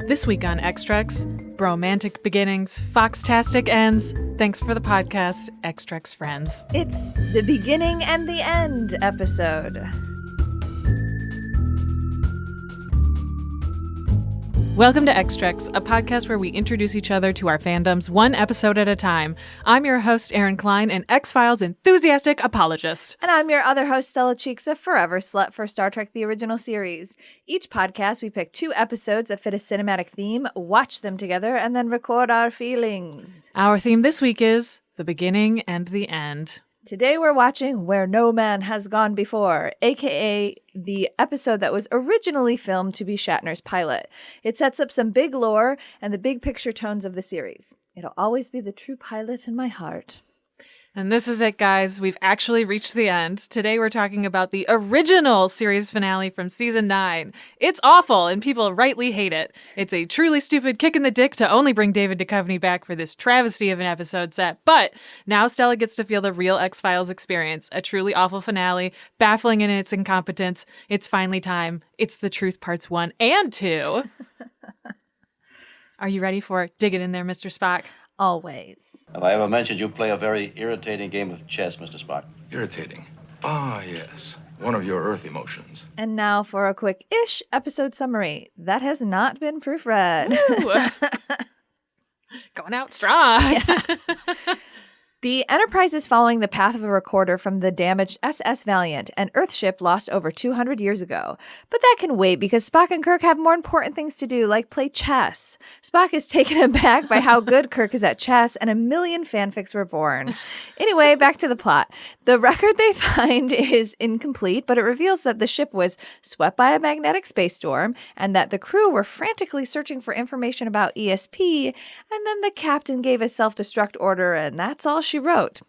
This week on Extracts, bromantic beginnings, foxtastic ends. Thanks for the podcast, Extracts friends. It's the beginning and the end episode. Welcome to Extracts, a podcast where we introduce each other to our fandoms one episode at a time. I'm your host, Erin Cline, an X-Files enthusiastic apologist. And I'm your other host, Stella Cheeks, a forever slut for Star Trek the original series. Each podcast, we pick 2 episodes that fit a cinematic theme, watch them together, and then record our feelings. Our theme this week is the beginning and the end. Today we're watching Where No Man Has Gone Before, aka the episode that was originally filmed to be Shatner's pilot. It sets up some big lore and the big picture tones of the series. It'll always be the true pilot in my heart. And this is it, guys. We've actually reached the end. Today we're talking about the original series finale from season 9. It's awful, and people rightly hate it. It's a truly stupid kick in the dick to only bring David Duchovny back for this travesty of an episode set. But now Stella gets to feel the real X-Files experience. A truly awful finale, baffling in its incompetence. It's finally time. It's the truth parts 1 and 2. Are you ready for it? Dig it in there, Mr. Spock. Always. Have I ever mentioned you play a very irritating game of chess, Mr. Spock? Irritating. Ah, yes. One of your Earth emotions. And now for a quick-ish episode summary. That has not been proofread. Going out strong. Yeah. The Enterprise is following the path of a recorder from the damaged SS Valiant, an Earthship lost over 200 years ago. But that can wait because Spock and Kirk have more important things to do, like play chess. Spock is taken aback by how good Kirk is at chess, and a million fanfics were born. Anyway, back to the plot. The record they find is incomplete, but it reveals that the ship was swept by a magnetic space storm, and that the crew were frantically searching for information about ESP, and then the captain gave a self-destruct order, and that's all she wrote.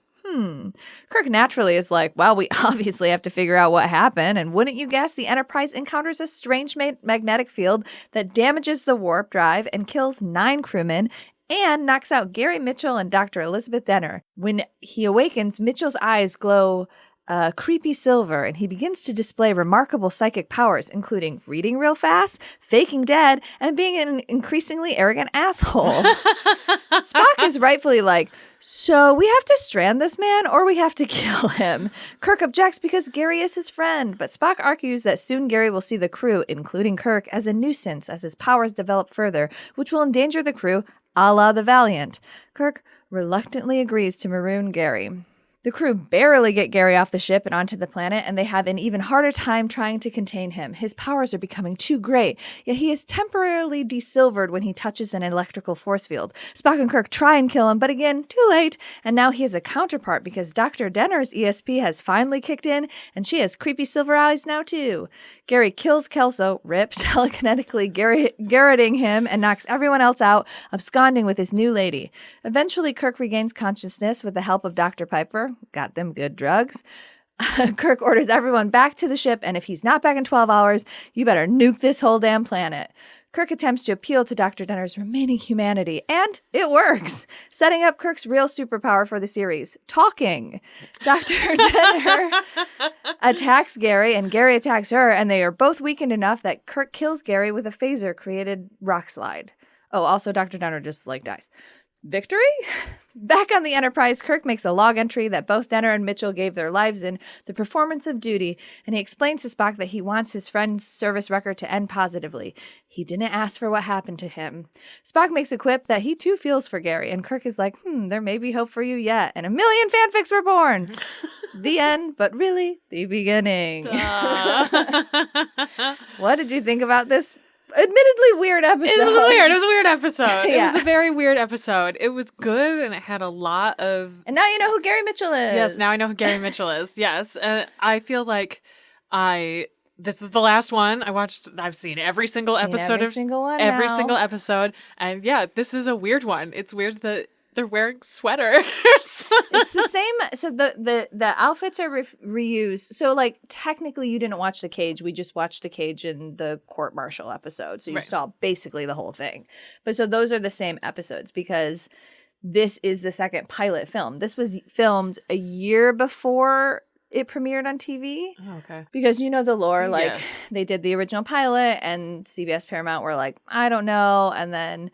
Kirk naturally is like, well, we obviously have to figure out what happened, and wouldn't you guess the Enterprise encounters a strange magnetic field that damages the warp drive and kills 9 crewmen and knocks out Gary Mitchell and Dr. Elizabeth Denner. When he awakens, Mitchell's eyes glow creepy silver, and he begins to display remarkable psychic powers, including reading real fast, faking dead, and being an increasingly arrogant asshole. Spock is rightfully like, so we have to strand this man or we have to kill him. Kirk objects because Gary is his friend, but Spock argues that soon Gary will see the crew, including Kirk, as a nuisance as his powers develop further, which will endanger the crew a la the Valiant. Kirk reluctantly agrees to maroon Gary. The crew barely get Gary off the ship and onto the planet, and they have an even harder time trying to contain him. His powers are becoming too great, yet he is temporarily desilvered when he touches an electrical force field. Spock and Kirk try and kill him, but again, too late, and now he has a counterpart because Dr. Denner's ESP has finally kicked in, and she has creepy silver eyes now too. Gary kills Kelso, Rip, telekinetically garroting him, and knocks everyone else out, absconding with his new lady. Eventually, Kirk regains consciousness with the help of Dr. Piper. Got them good drugs. Kirk orders everyone back to the ship, and if he's not back in 12 hours, you better nuke this whole damn planet. Kirk attempts to appeal to Dr. Denner's remaining humanity, and it works, setting up Kirk's real superpower for the series, talking. Dr. Denner attacks Gary, and Gary attacks her, and they are both weakened enough that Kirk kills Gary with a phaser-created rock slide. Oh, also Dr. Denner just, dies. Victory? Back on the Enterprise, Kirk makes a log entry that both Denner and Mitchell gave their lives in the performance of duty, and he explains to Spock that he wants his friend's service record to end positively. He didn't ask for what happened to him. Spock makes a quip that he too feels for Gary, and Kirk is like, there may be hope for you yet, and a million fanfics were born. The end, but really, the beginning. What did you think about this admittedly weird episode? It was weird. It was a weird episode. Yeah. It was a very weird episode. It was good, and it had a lot of... And now you know who Gary Mitchell is. Yes, now I know who Gary Mitchell is. Yes, and I feel like this is the last one. I've seen every single episode every single one every now. single episode, and yeah, this is a weird one. It's weird that they're wearing sweaters. It's the same. So the outfits are reused. So technically you didn't watch The Cage. We just watched The Cage in the court martial episode. So you saw basically the whole thing. But so those are the same episodes because this is the second pilot film. This was filmed a year before it premiered on TV. Oh, okay. Because you know the lore, like Yeah. they did the original pilot and CBS Paramount were like, I don't know. And then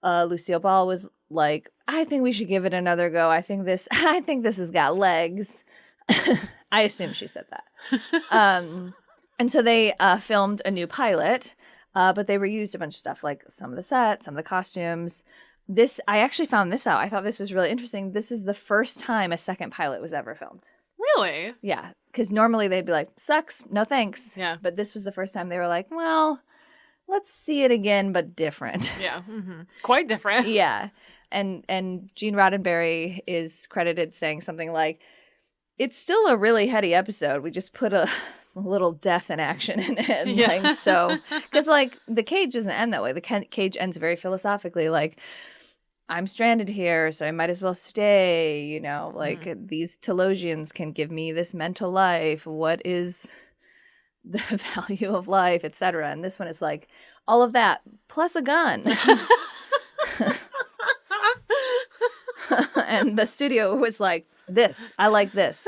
Lucille Ball was like, I think we should give it another go. I think this has got legs. I assume she said that. And so they filmed a new pilot, but they reused a bunch of stuff, like some of the sets, some of the costumes. I actually found this out. I thought this was really interesting. This is the first time a second pilot was ever filmed. Really? Yeah, because normally they'd be like, sucks, no thanks. Yeah. But this was the first time they were like, well, let's see it again, but different. Yeah. Quite different. Yeah. And Gene Roddenberry is credited saying something like, it's still a really heady episode. We just put a little death and action in it. And Yeah. like, so, because like the cage doesn't end that way. The cage ends very philosophically, like, I'm stranded here, so I might as well stay, you know, like these Telosians can give me this mental life. What is the value of life, etc. And this one is like all of that plus a gun. And the studio was like, I like this.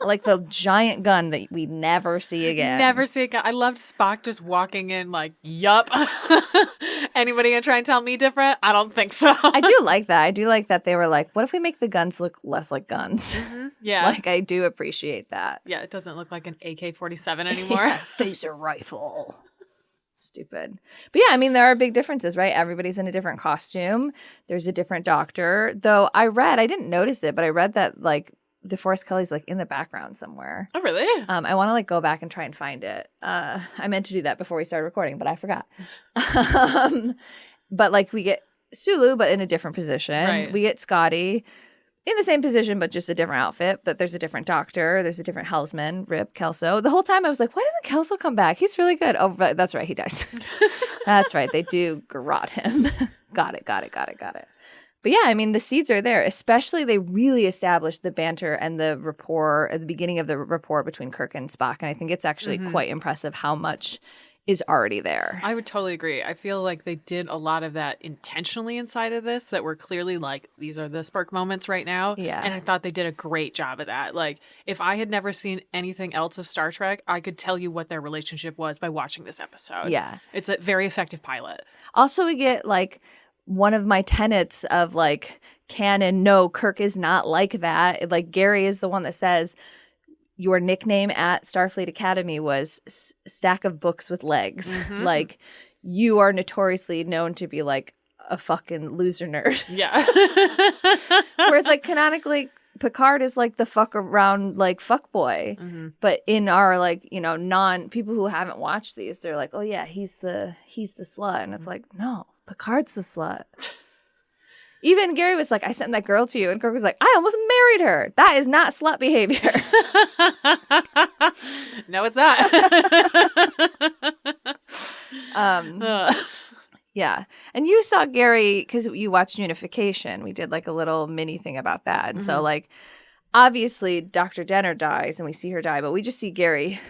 I like the giant gun that we never see again. Never see it. I loved Spock just walking in like, yup. Anybody gonna try and tell me different? I don't think so. I do like that. I do like that they were like, what if we make the guns look less like guns? Yeah. Like, I do appreciate that. Yeah, it doesn't look like an AK-47 anymore. Yeah, phaser rifle. Stupid. But yeah, I mean, there are big differences, right? Everybody's in a different costume. There's a different doctor. Though I didn't notice it, but I read that like DeForest Kelley's like in the background somewhere. Oh, really? I want to like go back and try and find it. I meant to do that before we started recording, but I forgot. But like we get Sulu, but in a different position. Right. We get Scotty in the same position, but just a different outfit. But there's a different doctor. There's a different helmsman, Rip Kelso. The whole time I was like, why doesn't Kelso come back? He's really good. Oh, but that's right. He dies. That's right. They do garrot him. Got it. But yeah, I mean, the seeds are there. Especially they really established the banter and the rapport at the beginning of the rapport between Kirk and Spock. And I think it's actually quite impressive how much is already there. I would totally agree. I feel like they did a lot of that intentionally inside of this that were clearly like, these are the spark moments right now. Yeah. And I thought they did a great job of that. Like, if I had never seen anything else of Star Trek, I could tell you what their relationship was by watching this episode. Yeah. It's a very effective pilot. Also, we get like one of my tenets of like canon. No, Kirk is not like that. Like Gary is the one that says, your nickname at Starfleet Academy was stack of books with legs. Like, you are notoriously known to be like a fucking loser nerd. Yeah. Whereas like canonically, Picard is like the fuck around like fuck boy. But in our like, you know, people who haven't watched these, they're like, oh yeah, he's the slut. And it's like, no, Picard's the slut. Even Gary was like, I sent that girl to you. And Kirk was like, I almost married her. That is not slut behavior. No, it's not. Yeah. And you saw Gary, because you watched Unification. We did like a little mini thing about that. And so like, obviously Dr. Denner dies and we see her die, but we just see Gary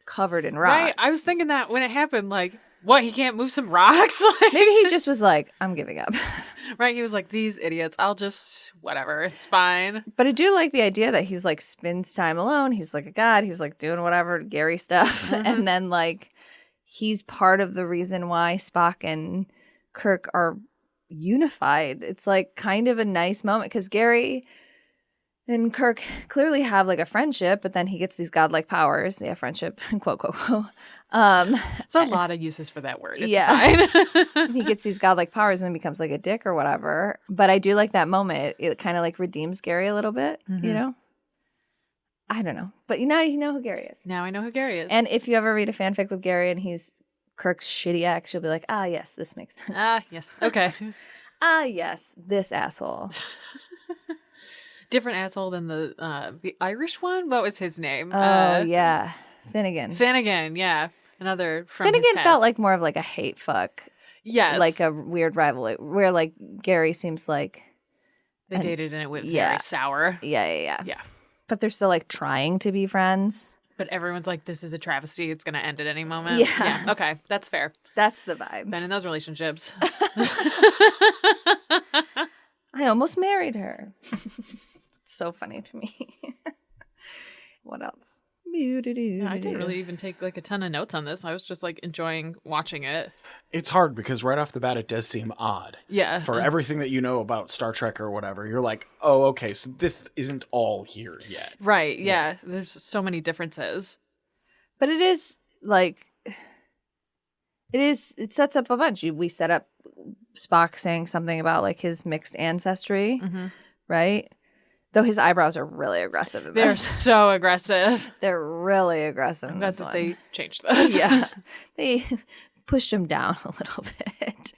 covered in rocks. Right. I was thinking that when it happened, like, what, he can't move some rocks? Like, Maybe he just was like, I'm giving up. right. He was like, these idiots, I'll just, whatever, it's fine. But I do like the idea that he's like spends time alone. He's like a god. He's like doing whatever Gary stuff. And then like he's part of the reason why Spock and Kirk are unified. It's like kind of a nice moment because Gary and Kirk clearly have like a friendship, but then he gets these godlike powers. Yeah, friendship, quote, quote, quote. It's a lot of uses for that word. It's Yeah. fine. He gets these godlike powers and then becomes like a dick or whatever. But I do like that moment. It kind of like redeems Gary a little bit, you know? I don't know. But now you know who Gary is. Now I know who Gary is. And if you ever read a fanfic with Gary and he's Kirk's shitty ex, you'll be like, ah, yes, this makes sense. Yes. Okay. Ah, yes, this asshole. Different asshole than the Irish one. What was his name? Oh, yeah. Finnegan. Finnegan. Yeah. Another from his Finnegan past. felt like more of like a hate fuck. Yes. Like a weird rivalry where like Gary seems like they dated and it went yeah. very sour. Yeah. Yeah. But they're still like trying to be friends. But everyone's like, this is a travesty. It's going to end at any moment. Yeah. Okay. That's fair. That's the vibe. Been in those relationships. I almost married her. It's so funny to me. What else? Yeah, I didn't really even take like a ton of notes on this. I was just like enjoying watching it. It's hard because right off the bat, it does seem odd. Yeah. For everything that you know about Star Trek or whatever, you're like, oh, okay, so this isn't all here yet. Right. Yeah. There's so many differences. But it is like it sets up a bunch. We set up Spock saying something about like his mixed ancestry, right? Though his eyebrows are really aggressive in They're this. so aggressive. They're really aggressive in I'm glad this that one. they changed those. Yeah. They pushed him down a little bit.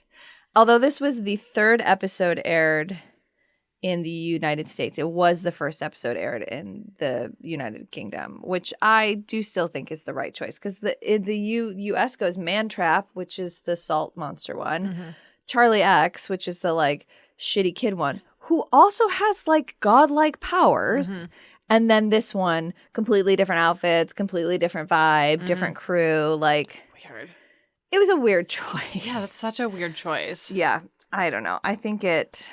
Although this was the third episode aired in the United States. It was the first episode aired in the United Kingdom, which I do still think is the right choice because the US goes Man Trap, which is the salt monster one, Charlie X, which is the like shitty kid one, who also has like godlike powers. And then this one, completely different outfits, completely different vibe, different crew. Like, Weird. it was a weird choice. Yeah, that's such a weird choice. Yeah, I don't know. I think it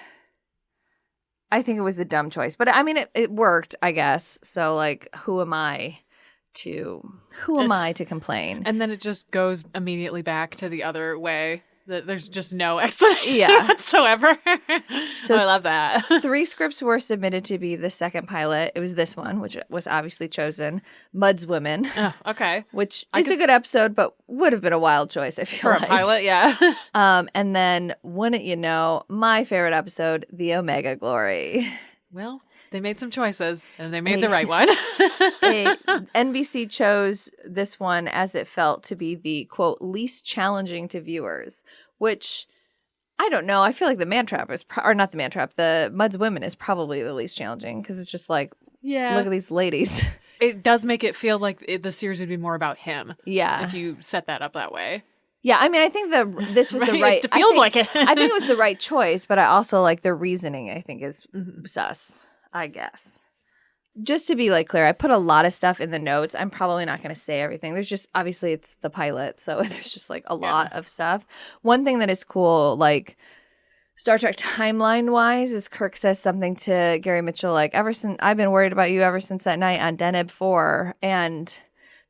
was a dumb choice, but I mean, it worked, I guess. So like, who am I to complain? And then it just goes immediately back to the other way. There's just no explanation Yeah. whatsoever. So I love that. 3 scripts were submitted to be the second pilot. It was this one, which was obviously chosen, Mud's Women, Oh, okay. which is a good episode, but would have been a wild choice, I feel For like. a pilot, yeah. And then, wouldn't you know, my favorite episode, The Omega Glory. Well, they made some choices, and they made the right one. NBC chose this one as it felt to be the, quote, least challenging to viewers, which I don't know. I feel like the Man Trap is, or not the Man Trap, the Mud's Women is probably the least challenging because it's just like, Yeah. look at these ladies. It does make it feel like the series would be more about him. Yeah. If you set that up that way. Yeah, I mean, I think this was the right. It feels like it. I think it was the right choice, but I also like the reasoning. I think is sus. I guess. Just to be like clear, I put a lot of stuff in the notes. I'm probably not going to say everything. There's just obviously it's the pilot, so there's just like a lot of stuff. One thing that is cool, like Star Trek timeline wise, is Kirk says something to Gary Mitchell like, "Ever since I've been worried about you ever since that night on Deneb 4," and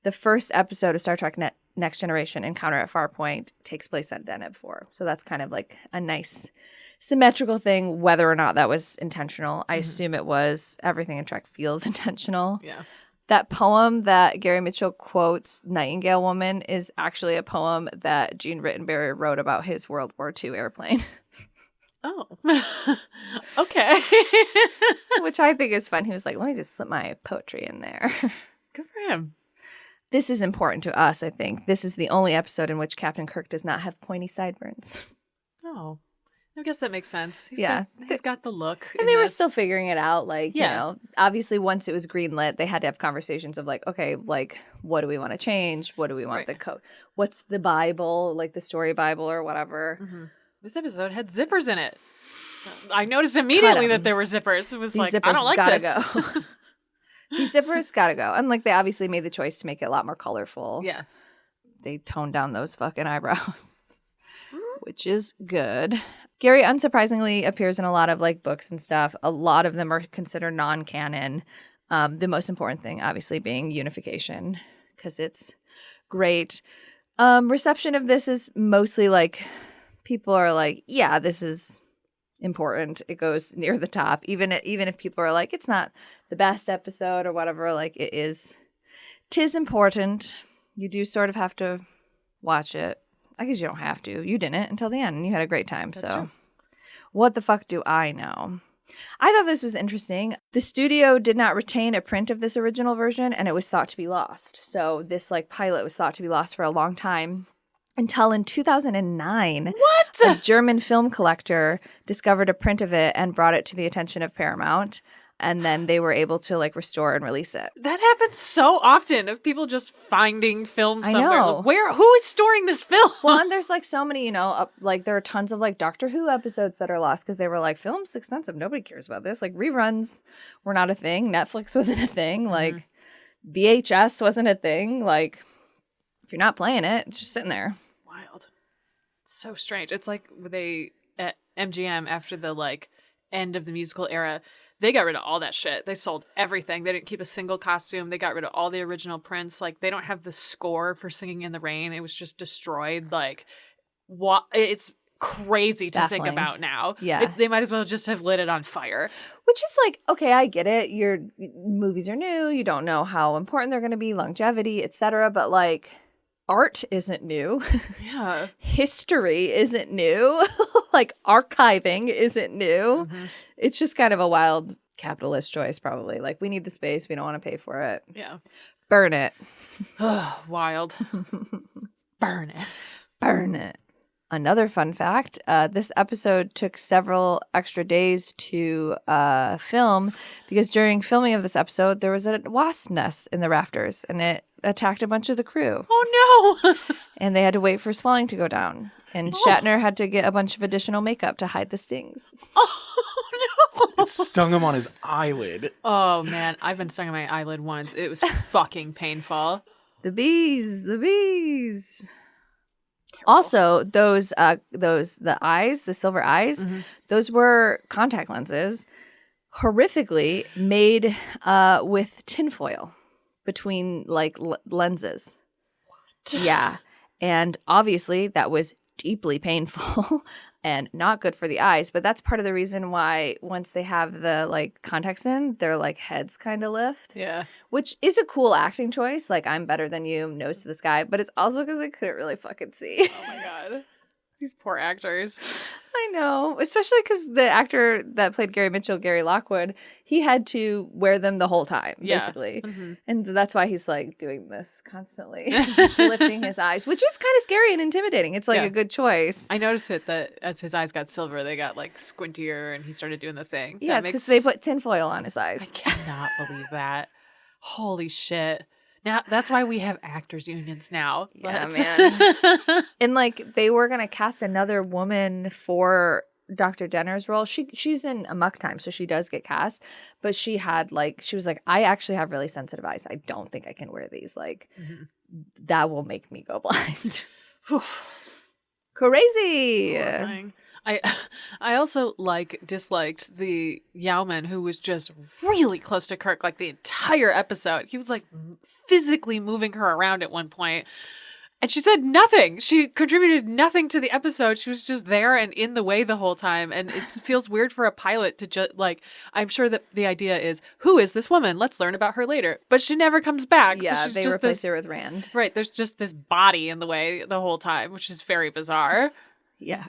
the first episode of Star Trek Next Generation, Encounter at Farpoint, takes place on Deneb 4. So that's kind of like a nice symmetrical thing, whether or not that was intentional. I assume it was. Everything in Trek feels intentional. Yeah. That poem that Gary Mitchell quotes, Nightingale Woman, is actually a poem that Gene Rittenberry wrote about his World War II airplane, Oh. Okay. which I think is fun. He was like, let me just slip my poetry in there. Good for him. This is important to us, I think. This is the only episode in which Captain Kirk does not have pointy sideburns. Oh. I guess that makes sense. He's got the look. And in they were this. still figuring it out. Like, you Yeah. know, obviously once it was greenlit, they had to have conversations of like, okay, like, what do we want to change? What do we want Right. the code? What's the Bible, like the story Bible or whatever? This episode had zippers in it. I noticed immediately 'em. that there were zippers. It was These like, zippers I don't like gotta this. go. These zippers gotta go. And like, they obviously made the choice to make it a lot more colorful. Yeah. They toned down those fucking eyebrows, which is good. Gary unsurprisingly appears in a lot of like books and stuff. A lot of them are considered non-canon. The most important thing, obviously, being unification, because it's great. Reception of this is mostly like people are like, yeah, this is important. It goes near the top, even if people are like, it's not the best episode or whatever. Like it is. 'Tis important. You do sort of have to watch it. I guess you don't have to. You didn't until the end, and you had a great time. That's so, true. What the fuck do I know? I thought this was interesting. The studio did not retain a print of this original version, and it was thought to be lost. So this like pilot was thought to be lost for a long time until in 2009. What? A German film collector discovered a print of it and brought it to the attention of Paramount. And then they were able to like restore and release it. That happens so often of people just finding film I somewhere. know. Who is storing this film? Well, and there's like so many, you know, like there are tons of like Doctor Who episodes that are lost because they were like, film's expensive. Nobody cares about this. Like reruns were not a thing. Netflix wasn't a thing. Like VHS wasn't a thing. Like if you're not playing it, it's just sitting there. Wild. So strange. It's like they at MGM after the like end of the musical era, They got rid of all that shit. They sold everything. They didn't keep a single costume. They got rid of all the original prints. Like, they don't have the score for Singing in the Rain. It was just destroyed. Like, what? It's crazy to think Baffling. about now. Yeah. They might as well just have lit it on fire. Which is like, okay, I get it. Your movies are new. You don't know how important they're going to be, longevity, etc. But like, art isn't new. Yeah. History isn't new. Like, archiving isn't new. Mm-hmm. It's just kind of a wild capitalist choice, probably. Like, we need the space. We don't want to pay for it. Yeah. Burn it. Wild. Burn it. Burn it. Another fun fact, this episode took several extra days to film because during filming of this episode, there was a wasp nest in the rafters and it attacked a bunch of the crew. Oh, no. And they had to wait for swelling to go down. And Shatner had to get a bunch of additional makeup to hide the stings. Oh, no. It stung him on his eyelid. Oh, man. I've been stung on my eyelid once. It was fucking painful. The bees, the bees. Also, the eyes, the silver eyes, those were contact lenses, horrifically made with tinfoil between like lenses. What? Yeah, and obviously that was deeply painful and not good for the eyes. But that's part of the reason why once they have the like contacts in, their like heads kind of lift. Yeah. Which is a cool acting choice. Like, I'm better than you, nose to the sky. But it's also because I couldn't really fucking see. Oh, my God. These poor actors. I know. Especially because the actor that played Gary Mitchell, Gary Lockwood, he had to wear them the whole time, Yeah. basically. Mm-hmm. And that's why he's, like, doing this constantly. Just lifting his eyes, which is kind of scary and intimidating. It's, like, Yeah. a good choice. I noticed it that as his eyes got silver, they got like squintier and he started doing the thing. Yeah, it's because they put tinfoil on his I eyes. cannot believe that. Holy shit. Now that's why we have actors unions now. Yeah, But- man. And, like, they were going to cast another woman for Dr. Denner's role. She's in Amok Time, so she does get cast. But she was like, I actually have really sensitive eyes. I don't think I can wear these. Like, that will make me go blind. Crazy. Horrifying. I also disliked the Yowman who was just really close to Kirk like the entire episode. He was like physically moving her around at one point. And she said nothing. She contributed nothing to the episode. She was just there and in the way the whole time. And it feels weird for a pilot to just I'm sure that the idea is, who is this woman? Let's learn about her later. But she never comes back. Yeah, so she's they just replaced her with Rand. Right. There's just this body in the way the whole time, which is very bizarre. Yeah.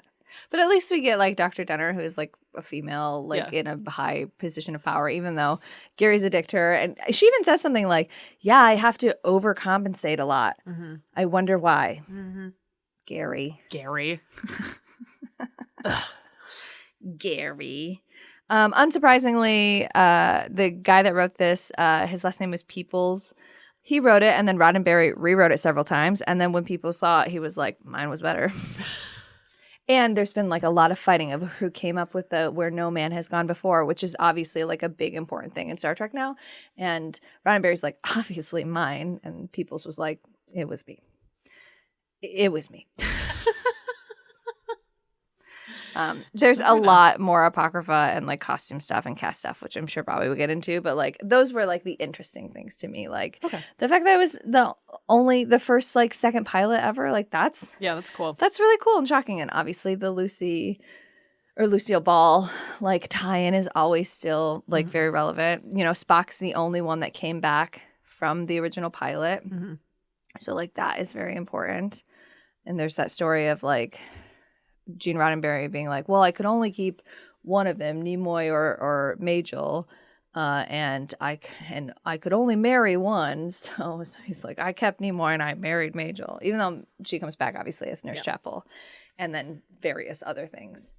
But at least we get like Dr. Denner, who is like a female, like Yeah. in a high position of power, even though Gary's a dick to her. And she even says something like, yeah, I have to overcompensate a lot. Mm-hmm. I wonder why. Mm-hmm. Gary. Gary. Unsurprisingly, the guy that wrote this, his last name was Peoples. He wrote it, and then Roddenberry rewrote it several times. And then when people saw it, he was like, mine was better. And there's been like a lot of fighting of who came up with the Where No Man Has Gone Before, which is obviously like a big important thing in Star Trek now. And Roddenberry's like, obviously mine. And Peoples was like, it was me. It was me. There's a lot more apocrypha and like costume stuff and cast stuff, which I'm sure Bobby will get into. But like those were like the interesting things to me. Like the fact that it was the first like second pilot ever. Like that's cool. That's really cool and shocking. And obviously the Lucille Ball like tie-in is always still like very relevant. You know, Spock's the only one that came back from the original pilot. Mm-hmm. So like that is very important. And there's that story of like Gene Roddenberry being like, well, I could only keep one of them, Nimoy or Majel, and I could only marry one. So he's like, I kept Nimoy and I married Majel, even though she comes back obviously as Nurse Chapel, and then various other things.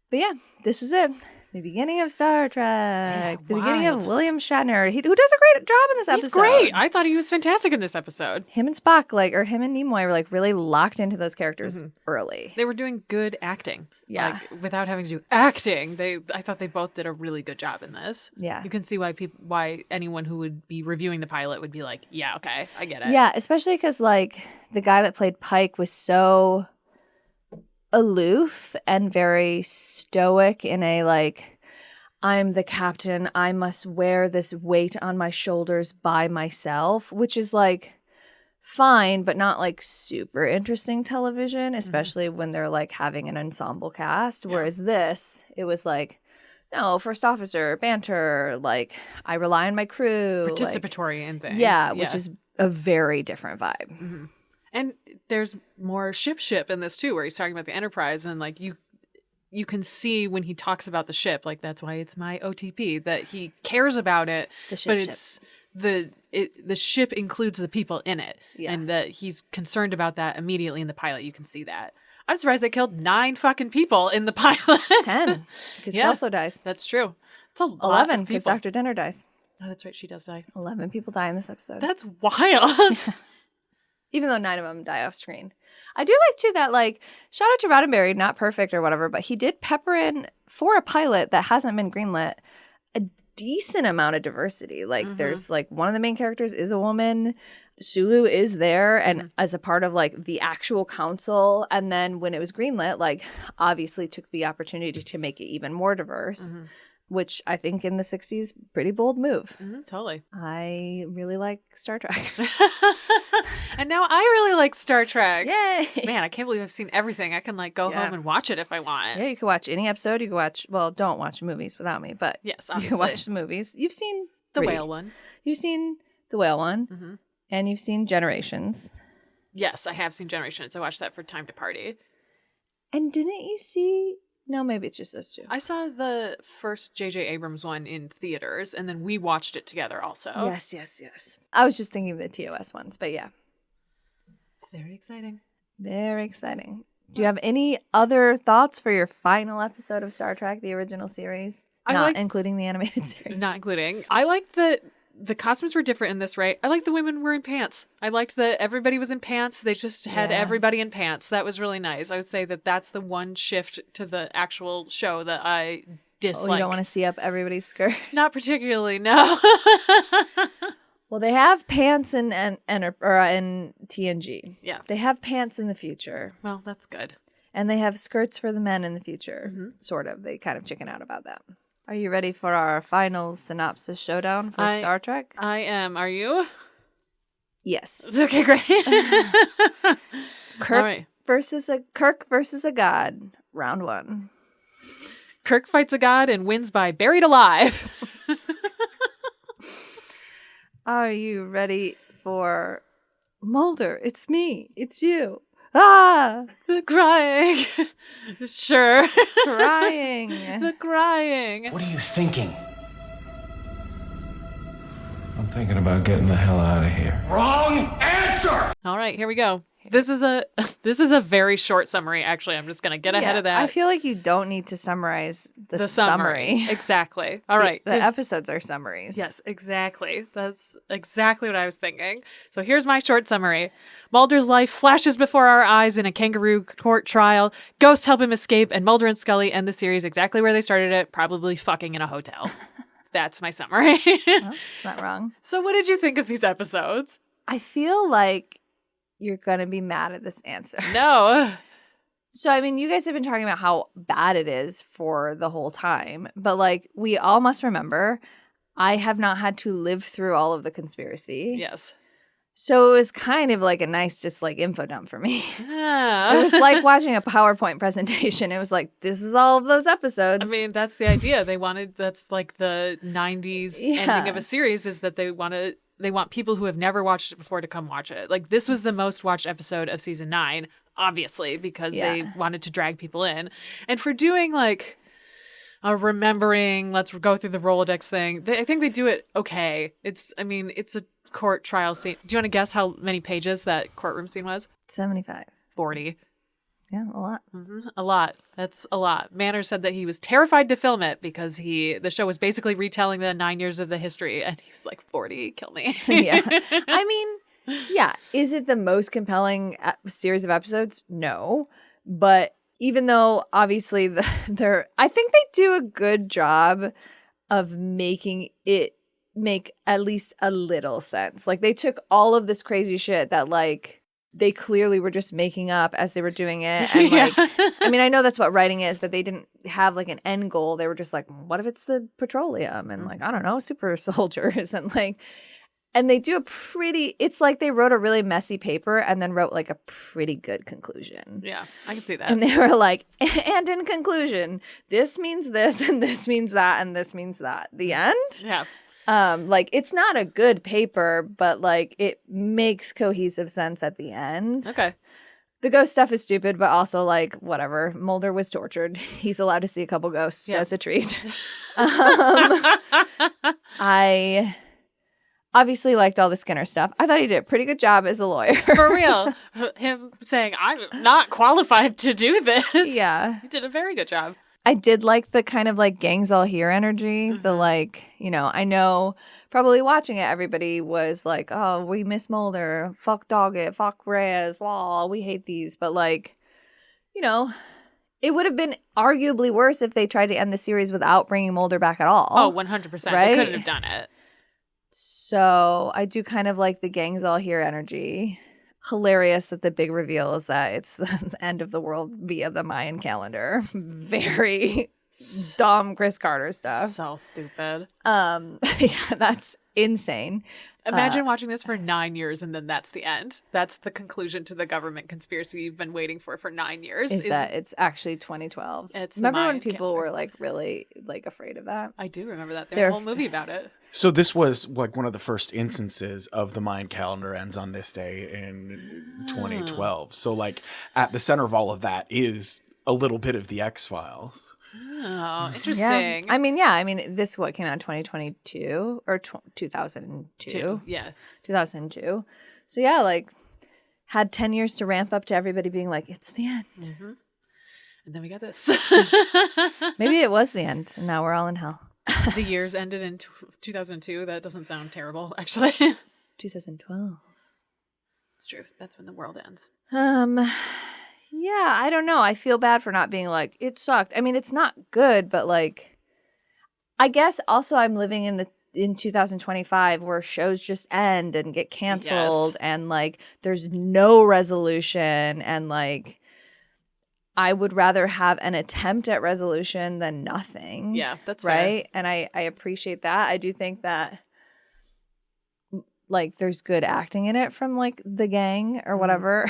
But yeah, this is it. The beginning of Star Trek. The beginning of William Shatner, who does a great job in this episode. He's great. I thought he was fantastic in this episode. Him and Spock, or him and Nimoy were like really locked into those characters early. They were doing good acting. Yeah. Like, without having to do acting, I thought they both did a really good job in this. Yeah. You can see why anyone who would be reviewing the pilot would be like, yeah, okay, I get it. Yeah, especially because like the guy that played Pike was so aloof and very stoic in a like, I'm the captain. I must wear this weight on my shoulders by myself, which is like fine, but not like super interesting television, especially when they're like having an ensemble cast. Whereas this, it was like, no, first officer, banter, like I rely on my crew. Participatory in things. Yeah, which is a very different vibe. Mm-hmm. And there's more ship in this too, where he's talking about the Enterprise, and like you can see when he talks about the ship, like that's why it's my OTP, that he cares about it, but it's the ship includes the people in it, and that he's concerned about that immediately in the pilot. You can see that. I'm surprised they killed 9 fucking people in the pilot. 10, because he also dies. That's true. It's a lot 11, of because people. Dr. Dinner dies. Oh, that's right. She does die. 11 people die in this episode. That's wild. Even though 9 of them die off screen. I do like, too, that, like, shout out to Roddenberry, not perfect or whatever, but he did pepper in, for a pilot that hasn't been greenlit, a decent amount of diversity. Like, there's, like, one of the main characters is a woman. Sulu is there and as a part of, like, the actual council. And then when it was greenlit, like, obviously took the opportunity to make it even more diverse. Which I think in the 60s, pretty bold move. Totally. I really like Star Trek. And now I really like Star Trek. Yay! Man, I can't believe I've seen everything. I can like go home and watch it if I want. Yeah, you can watch any episode. You can watch, well, don't watch movies without me, but yes, you obviously. can watch the movies. You've seen The 3. whale one. You've seen the whale one. And you've seen Generations. Yes, I have seen Generations. I watched that for Time to Party. And didn't you see... No, maybe it's just those 2. I saw the first J.J. Abrams one in theaters, and then we watched it together also. Yes. I was just thinking of the TOS ones, but yeah. It's very exciting. Very exciting. Do you have any other thoughts for your final episode of Star Trek, the original series? Not including the animated series. Not including. I like that the costumes were different in this, right? I like the women were in pants. I liked that everybody was in pants. They just had everybody in pants. That was really nice. I would say that that's the one shift to the actual show that I dislike. Oh, you don't want to see up everybody's skirt? Not particularly, no. Well, they have pants in TNG. Yeah. They have pants in the future. Well, that's good. And they have skirts for the men in the future. Sort of. They kind of chicken out about that. Are you ready for our final synopsis showdown for Star Trek? I am. Are you? Yes. Okay, great. Kirk versus a god. Round 1. Kirk fights a god and wins by buried alive. Are you ready for Mulder? It's me. It's you. Ah! The crying. Sure. Crying. The crying. What are you thinking? I'm thinking about getting the hell out of here. Wrong answer! All right, here we go. This is a very short summary, actually. I'm just going to get ahead of that. I feel like you don't need to summarize the summary. Exactly. All right. The episodes are summaries. Yes, exactly. That's exactly what I was thinking. So here's my short summary. Mulder's life flashes before our eyes in a kangaroo court trial. Ghosts help him escape, and Mulder and Scully end the series exactly where they started it, probably fucking in a hotel. That's my summary. Well, it's not wrong. So what did you think of these episodes? I feel like you're going to be mad at this answer. No. So, I mean, you guys have been talking about how bad it is for the whole time. But, like, we all must remember, I have not had to live through all of the conspiracy. Yes. So it was kind of like a nice just, like, info dump for me. Yeah. It was like watching a PowerPoint presentation. It was like, this is all of those episodes. I mean, that's the idea. That's like the 90s ending of a series is that they want people who have never watched it before to come watch it. Like, this was the most watched episode of season 9, obviously, because they wanted to drag people in. And for doing, like, a remembering, let's go through the Rolodex thing, I think they do it okay. It's a court trial scene. Do you want to guess how many pages that courtroom scene was? 75. 40. Yeah, a lot. A lot. That's a lot. Manners said that he was terrified to film it because the show was basically retelling the 9 years of the history, and he was like, 40, kill me. Yeah. I mean, yeah. Is it the most compelling series of episodes? No. But even though obviously I think they do a good job of making it make at least a little sense. Like, they took all of this crazy shit that, like, they clearly were just making up as they were doing it. And, like, I mean, I know that's what writing is, but they didn't have like an end goal. They were just like, what if it's the petroleum and like, I don't know, super soldiers and like, and they do it's like they wrote a really messy paper and then wrote like a pretty good conclusion. Yeah, I can see that. And they were like, and in conclusion, this means this and this means that and this means that. The end? Yeah. Like it's not a good paper, but like it makes cohesive sense at the end. Okay. The ghost stuff is stupid, but also like whatever. Mulder was tortured. He's allowed to see a couple ghosts as a treat. I obviously liked all the Skinner stuff. I thought he did a pretty good job as a lawyer. For real. Him saying, I'm not qualified to do this. Yeah. He did a very good job. I did like the kind of like gangs all here energy. The like, you know, I know probably watching it, everybody was like, oh, we miss Mulder. Fuck Doggett. Fuck Reyes. Wow, we hate these. But like, you know, it would have been arguably worse if they tried to end the series without bringing Mulder back at all. Oh, 100%. Right? They couldn't have done it. So I do kind of like the gangs all here energy. Hilarious that the big reveal is that it's the end of the world via the Mayan calendar. Very dumb Chris Carter stuff. So stupid. Yeah, that's insane. Imagine watching this for 9 years and then that's the end. That's the conclusion to the government conspiracy you've been waiting for 9 years. Is that it's actually 2012. It's the Remember when Mayan people calendar. were like really like afraid of that? I do remember that. There was a whole movie about it. So this was like one of the first instances of the Mayan calendar ends on this day in 2012. So like at the center of all of that is a little bit of the X-Files. Oh, interesting. I mean, this what came out in 2022 or 2002? Yeah. 2002. So yeah, like had 10 years to ramp up to everybody being like, it's the end. And then we got this. Maybe it was the end, and now we're all in hell. The years ended in 2002. That doesn't sound terrible, actually. 2012. It's true. That's when the world ends. Yeah, I don't know. I feel bad for not being like, it sucked. I mean, it's not good, but like, I guess also I'm living in 2025 where shows just end and get canceled and like there's no resolution and like I would rather have an attempt at resolution than nothing. Yeah, that's right. And I appreciate that. I do think that like there's good acting in it from like the gang or whatever.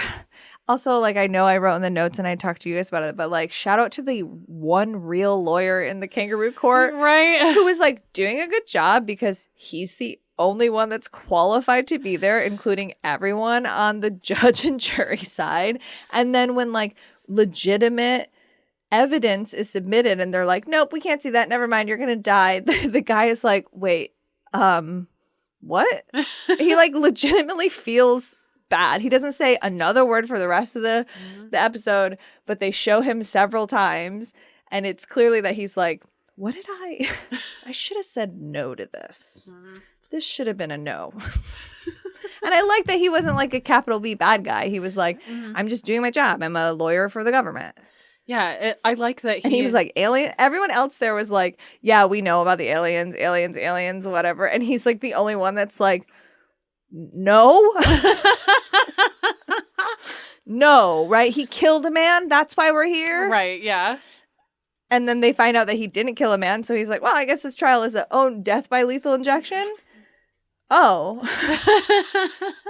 Also, like I know I wrote in the notes and I talked to you guys about it, but like shout out to the one real lawyer in the kangaroo court, Right. who was like doing a good job because he's the only one that's qualified to be there, including everyone on the judge and jury side. And then when like legitimate evidence is submitted and they're like, nope, we can't see that. Never mind, you're gonna die. The guy is like, wait, what? He like legitimately feels bad. He doesn't say another word for the rest of the episode, but they show him several times and it's clearly that he's like, what did I should have said no to this. This should have been a no. And I like that he wasn't like a capital B bad guy. He was like, I'm just doing my job. I'm a lawyer for the government. Yeah, I like that And he was like, alien. Everyone else there was like, yeah, we know about the aliens, whatever. And he's like the only one that's like, no. No, right? He killed a man. That's why we're here. right, yeah. And then they find out that he didn't kill a man. So he's like, well, I guess his trial is death by lethal injection. Oh,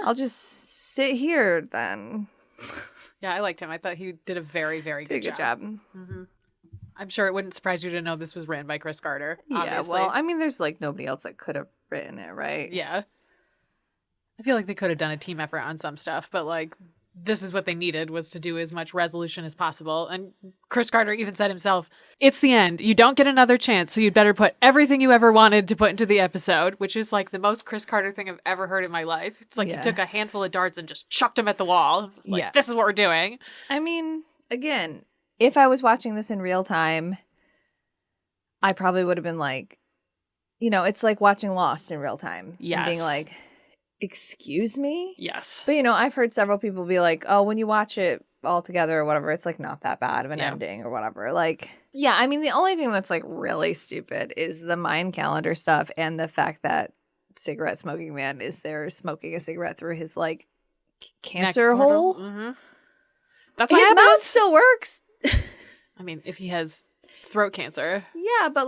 I'll just sit here then. Yeah, I liked him. I thought he did a very, very Did a good job. I'm sure it wouldn't surprise you to know this was ran by Chris Carter. Obviously. Yeah, well, I mean, there's like nobody else that could have written it, right? Yeah. I feel like they could have done a team effort on some stuff, but like this is what they needed was to do as much resolution as possible. And Chris Carter even said himself, it's the end. You don't get another chance, so you'd better put everything you ever wanted to put into the episode, which is like the most Chris Carter thing I've ever heard in my life. It's like he took a handful of darts and just chucked them at the wall. It's like, this is what we're doing. I mean, again, if I was watching this in real time, I probably would have been like, you know, it's like watching Lost in real time. Yes. And being like, excuse me? Yes. But, you know, I've heard several people be like, oh, when you watch it all together or whatever, it's like not that bad of an ending or whatever. Like, yeah, I mean, the only thing that's like really stupid is the Mayan calendar stuff and the fact that cigarette smoking man is there smoking a cigarette through his like cancer hole. That's what His happens. mouth still works. I mean, if he has throat cancer. Yeah, but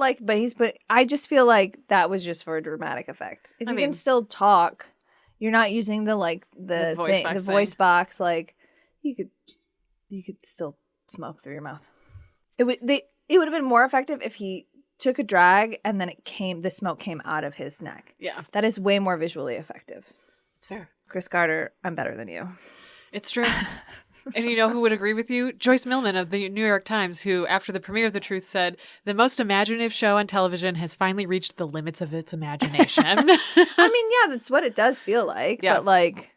I just feel like that was just for a dramatic effect. If I you mean- can still talk, you're not using the voice box. Like you could still smoke through your mouth. It would have been more effective if he took a drag and then the smoke came out of his neck. Yeah, That is way more visually effective. it's fair. Chris Carter, I'm better than you. It's true. And you know who would agree with you? Joyce Millman of the New York Times, who, after the premiere of The Truth, said, "The most imaginative show on television has finally reached the limits of its imagination." I mean, yeah, that's what it does feel like. Yeah. But like,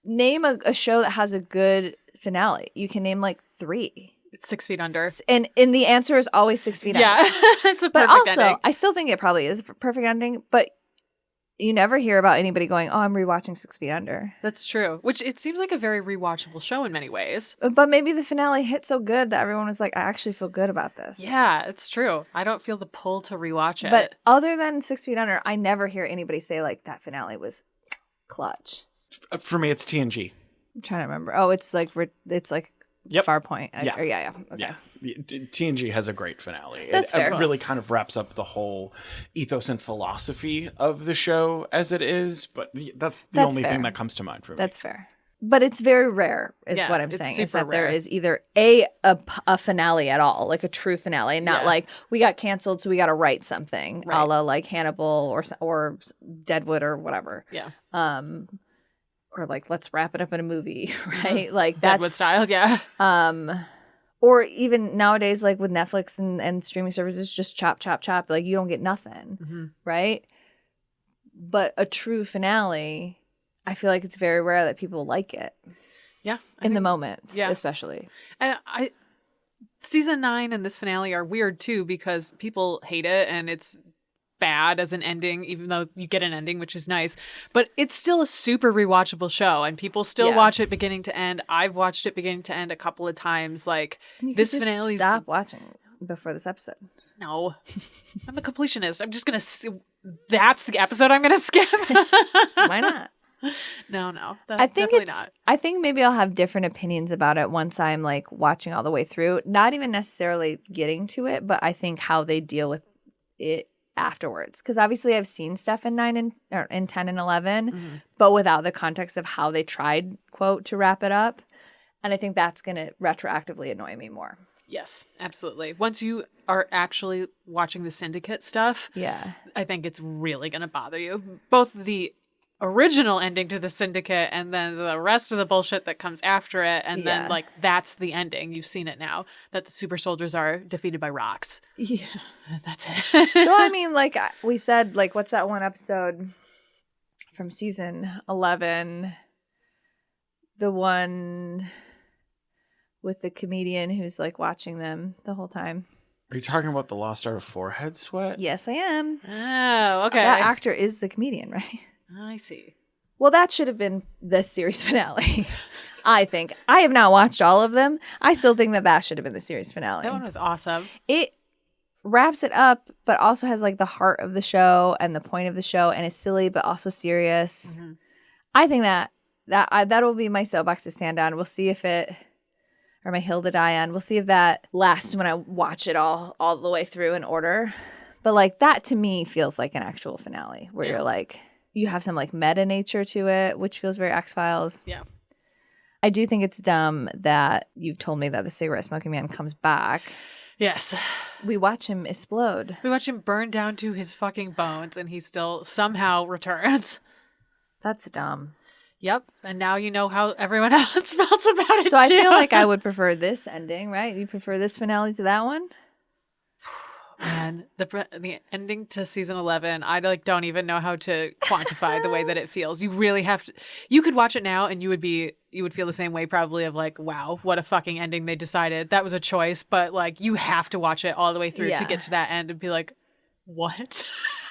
name a show that has a good finale. You can name like 3. It's 6 Feet Under. And the answer is always 6 feet Yeah, under. it's a But perfect also, ending. I still think it probably is a perfect ending. But you never hear about anybody going, "Oh, I'm rewatching 6 Feet Under." That's true. Which it seems like a very rewatchable show in many ways. But maybe the finale hit so good that everyone was like, "I actually feel good about this." Yeah, it's true. I don't feel the pull to rewatch it. But other than 6 Feet Under, I never hear anybody say like that finale clutch. For me, it's TNG. I'm trying to remember. Oh, it's like Yep. Far Point. Yeah. Yeah. Okay. Yeah, TNG has a great finale. That's fair. It really kind of wraps up the whole ethos and philosophy of the show as it is. But that's the only fair. thing that comes to mind for me. That's fair. But it's very rare, is Yeah, what I'm it's saying, is super that there rare. is either a finale at all, like a true finale, not Yeah. like we got canceled, so we got to write something, Right. a la like Hannibal or Deadwood or whatever, yeah, or like let's wrap it up in a movie, right? Like Deadwood that's style. Yeah, or even nowadays, like with Netflix and streaming services, just chop, chop, chop. Like you don't get nothing, right? But a true finale, I feel like it's very rare that people like it yeah. in the moment, yeah. especially. And season 9 and this finale are weird too because people hate it and it's bad as an ending, even though you get an ending, which is nice. But it's still a super rewatchable show, and people still Yeah. watch it beginning to end. I've watched it beginning to end a couple of times. Like You this could just finale. Stop watching before this episode. No, I'm a completionist. I'm just gonna. That's the episode I'm gonna skip. Why not? No. I think definitely it's. not. I think maybe I'll have different opinions about it once I'm like watching all the way through. Not even necessarily getting to it, but I think how they deal with it afterwards. Because obviously I've seen stuff in 9 and 10 and 11, but without the context of how they tried, quote, to wrap it up. And I think that's going to retroactively annoy me more. Yes, absolutely. Once you are actually watching the Syndicate stuff, Yeah. I think it's really going to bother you. Both the original ending to the Syndicate and then the rest of the bullshit that comes after it. And Yeah. then, like, that's the ending. You've seen it now, that the super soldiers are defeated by rocks. Yeah. That's it. So, I mean, like we said, like, what's that one episode from season 11? The one with the comedian who's, like, watching them the whole time. Are you talking about the Lost Art of Forehead Sweat? Yes, I am. Oh, okay. That actor is the comedian, right? I see. Well, that should have been the series finale, I think. I have not watched all of them. I still think that should have been the series finale. That one was awesome. It wraps it up, but also has like the heart of the show and the point of the show, and is silly but also serious. I think that will be my soapbox to stand on. We'll see if it, or my hill to die on. We'll see if that lasts when I watch it all the way through in order. But like that to me feels like an actual finale where you're like, you have some like meta nature to it, which feels very X-Files. Yeah. I do think it's dumb that you've told me that the cigarette smoking man comes back. Yes. We watch him explode. We watch him burn down to his fucking bones and he still somehow returns. That's dumb. Yep. And now you know how everyone else felt about it So I too. feel like I would prefer this ending, right? You prefer this finale to that one? Man, the ending to season 11, I like don't even know how to quantify the way that it feels. You really have to. You could watch it now, and you would feel the same way probably of like, wow, what a fucking ending they decided. That was a choice, but like you have to watch it all the way through to Yeah. get to that end and be like, what?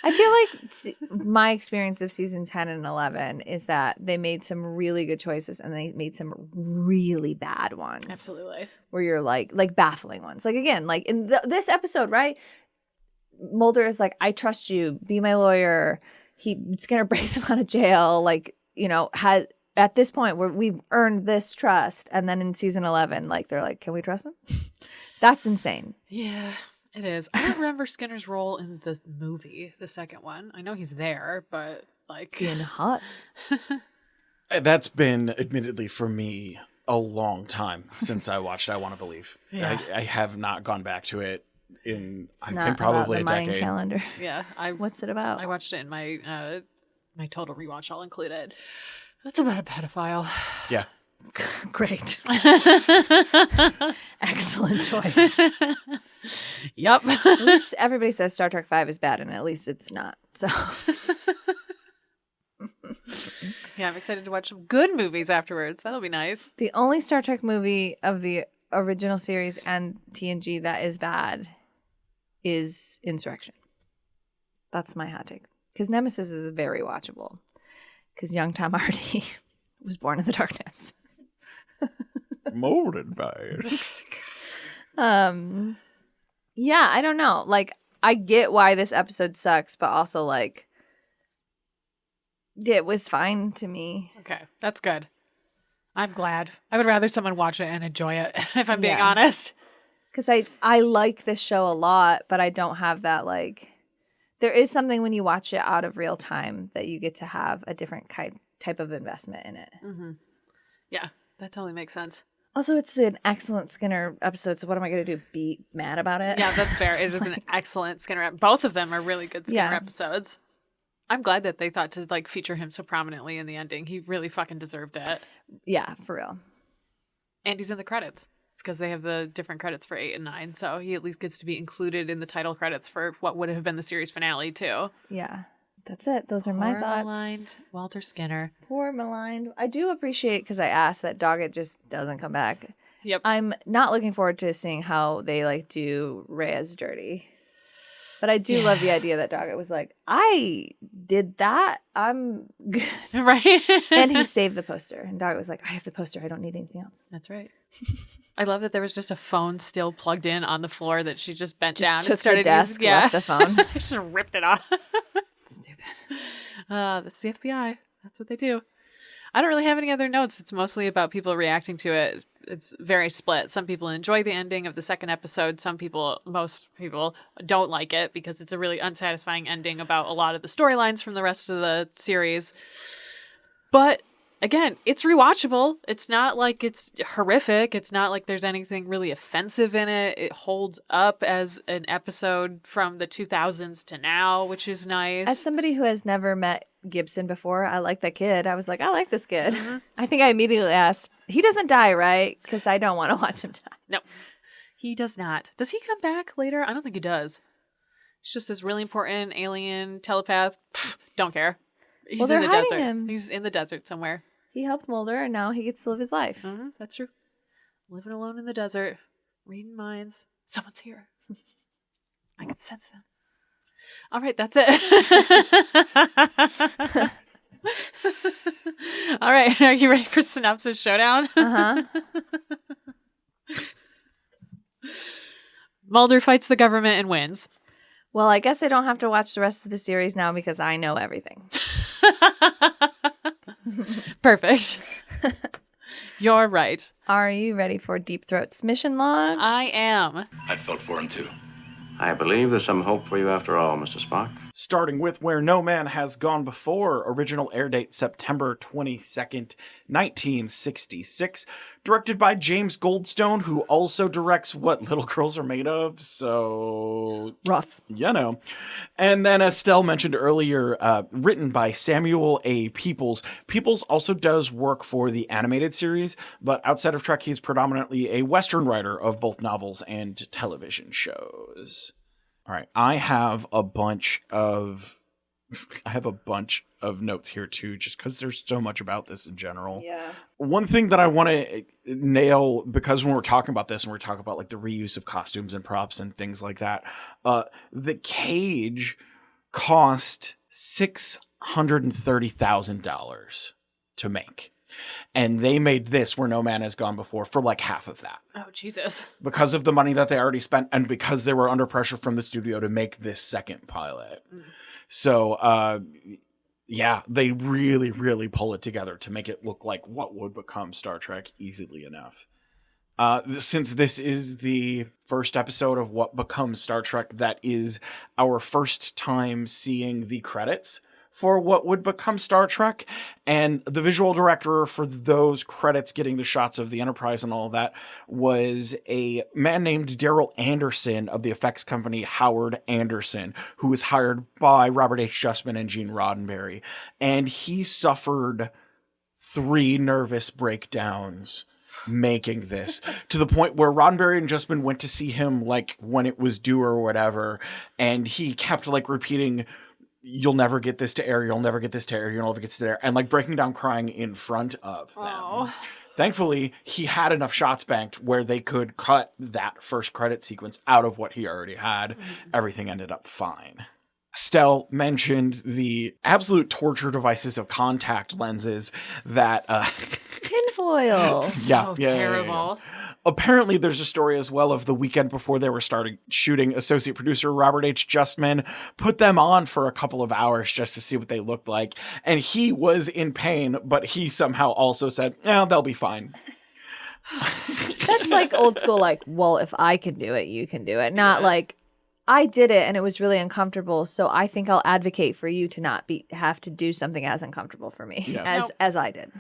I feel like my experience of season 10 and 11 is that they made some really good choices and they made some really bad ones. Absolutely. Where you're like baffling ones. Like again, like in this episode, right? Mulder is like, I trust you. Be my lawyer. He's going to break him out of jail. Like, you know, has at this point where we've earned this trust. And then in season 11, like they're like, can we trust him? That's insane. Yeah. It is. I don't remember Skinner's role in the movie, the second one. I know he's there, but like Being hot. That's been, admittedly, for me, a long time since I watched I Want to Believe. Yeah. I have not gone back to it in, It's I not think, probably about the a Mayan decade. calendar. yeah, What's it about? I watched it in my my total rewatch. I'll include it. That's about a pedophile. Yeah. Great. Excellent choice. Yep. At least everybody says Star Trek 5 is bad, and at least it's not. So Yeah, I'm excited to watch some good movies afterwards. That'll be nice. the only Star Trek movie of the original series and TNG that is bad is Insurrection. That's my hot take. Because Nemesis is very watchable. Because young Tom Hardy was born in the darkness. Molded by it. Yeah, I don't know. Like, I get why this episode sucks, but also, like, it was fine to me. Okay, that's good. I'm glad. I would rather someone watch it and enjoy it, if I'm being Yeah. honest. Because I like this show a lot, but I don't have that, like, there is something when you watch it out of real time that you get to have a different type of investment in it. Yeah, that totally makes sense. Also, it's an excellent Skinner episode, so what am I going to do? Be mad about it? Yeah, that's fair. It is an excellent Skinner. Both of them are really good Skinner Yeah. episodes. I'm glad that they thought to like feature him so prominently in the ending. He really fucking deserved it. Yeah, for real. And he's in the credits because they have the different credits for 8 and 9. So he at least gets to be included in the title credits for what would have been the series finale too. Yeah. That's it. Those are my Poor thoughts. maligned Walter Skinner. Poor maligned. I do appreciate, because I asked, that Doggett just doesn't come back. Yep. I'm not looking forward to seeing how they like do Reyes dirty. But I do love the idea that Doggett was like, I did that. I'm good. Right? And he saved the poster. And Doggett was like, I have the poster. I don't need anything else. That's right. I love that there was just a phone still plugged in on the floor that she just bent Just down took and started the desk, using. Yeah. left the phone. Just ripped it off. Stupid. That's the FBI. That's what they do. I don't really have any other notes. It's mostly about people reacting to it. It's very split. Some people enjoy the ending of the second episode. Most people don't like it because it's a really unsatisfying ending about a lot of the storylines from the rest of the series. But again, it's rewatchable. It's not like it's horrific. It's not like there's anything really offensive in it. It holds up as an episode from the 2000s to now, which is nice. As somebody who has never met Gibson before, I like that kid. I was like, I like this kid. I think I immediately asked, he doesn't die, right? Because I don't want to watch him die. No, he does not. Does he come back later? I don't think he does. He's just this really important alien telepath. Pfft, don't care. He's Well, they're in the hiding desert. him. He's in the desert somewhere. He helped Mulder, and now he gets to live his life. That's true. Living alone in the desert, reading minds. Someone's here. I can sense them. All right, that's it. All right, are you ready for Synopsis Showdown? Mulder fights the government and wins. Well, I guess I don't have to watch the rest of the series now because I know everything. Perfect. You're right. Are you ready for Deep Throat's mission logs? I am. I felt for him, too. I believe there's some hope for you after all, Mr. Spock. Starting with Where No Man Has Gone Before, original air date September 22nd, 1966, directed by James Goldstone, who also directs What Little Girls Are Made Of, so... Rough. You know. And then, as Stell mentioned earlier, written by Samuel A. Peoples. Peoples also does work for the animated series, but outside of Trek, he's predominantly a Western writer of both novels and television shows. All right, I have a bunch of notes here too, just because there's so much about this in general. Yeah. One thing that I want to nail, because when we're talking about this and we're talking about like the reuse of costumes and props and things like that, the cage cost $630,000 to make. And they made this Where No Man Has Gone Before for like half of that. Oh, Jesus. Because of the money that they already spent and because they were under pressure from the studio to make this second pilot. So, yeah, they really, really pull it together to make it look like what would become Star Trek easily enough. Since this is the first episode of what becomes Star Trek, that is our first time seeing the credits for what would become Star Trek. And the visual director for those credits, getting the shots of the Enterprise and all of that, was a man named Daryl Anderson of the effects company Howard Anderson, who was hired by Robert H. Justman and Gene Roddenberry. And he suffered 3 nervous breakdowns making this, to the point where Roddenberry and Justman went to see him like when it was due or whatever, and he kept like repeating, "You'll never get this to air, you'll never get this to air, you'll never get this to air," and like breaking down crying in front of them. Oh. Thankfully, he had enough shots banked where they could cut that first credit sequence out of what he already had. Everything ended up fine. Stell mentioned the absolute torture devices of contact lenses that Tinfoil. So terrible. Apparently, there's a story as well of the weekend before they were starting shooting, associate producer Robert H. Justman put them on for a couple of hours just to see what they looked like. And he was in pain, but he somehow also said, they'll be fine. That's like old school, like, well, if I can do it, you can do it. Not like, I did it and it was really uncomfortable, so I think I'll advocate for you to not have to do something as uncomfortable for me as I did.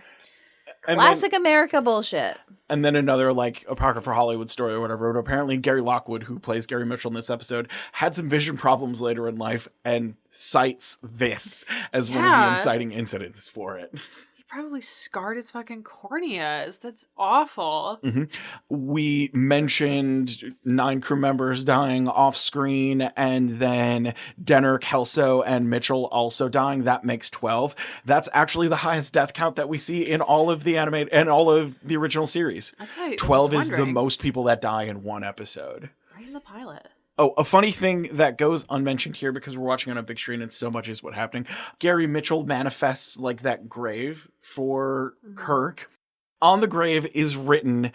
And Classic America bullshit. And then another like apocryphal Hollywood story or whatever. But apparently Gary Lockwood, who plays Gary Mitchell in this episode, had some vision problems later in life and cites this as one of the inciting incidents for it. He probably scarred his fucking corneas. That's awful. Mm-hmm. We mentioned 9 crew members dying off screen, and then Denner, Kelso, and Mitchell also dying. That makes 12. That's actually the highest death count that we see in all of the animated and all of the original series. That's right. 12 is the most people that die in one episode. Right in the pilot. Oh, a funny thing that goes unmentioned here because we're watching on a big screen and so much is what's happening. Gary Mitchell manifests like that grave for Kirk. On the grave is written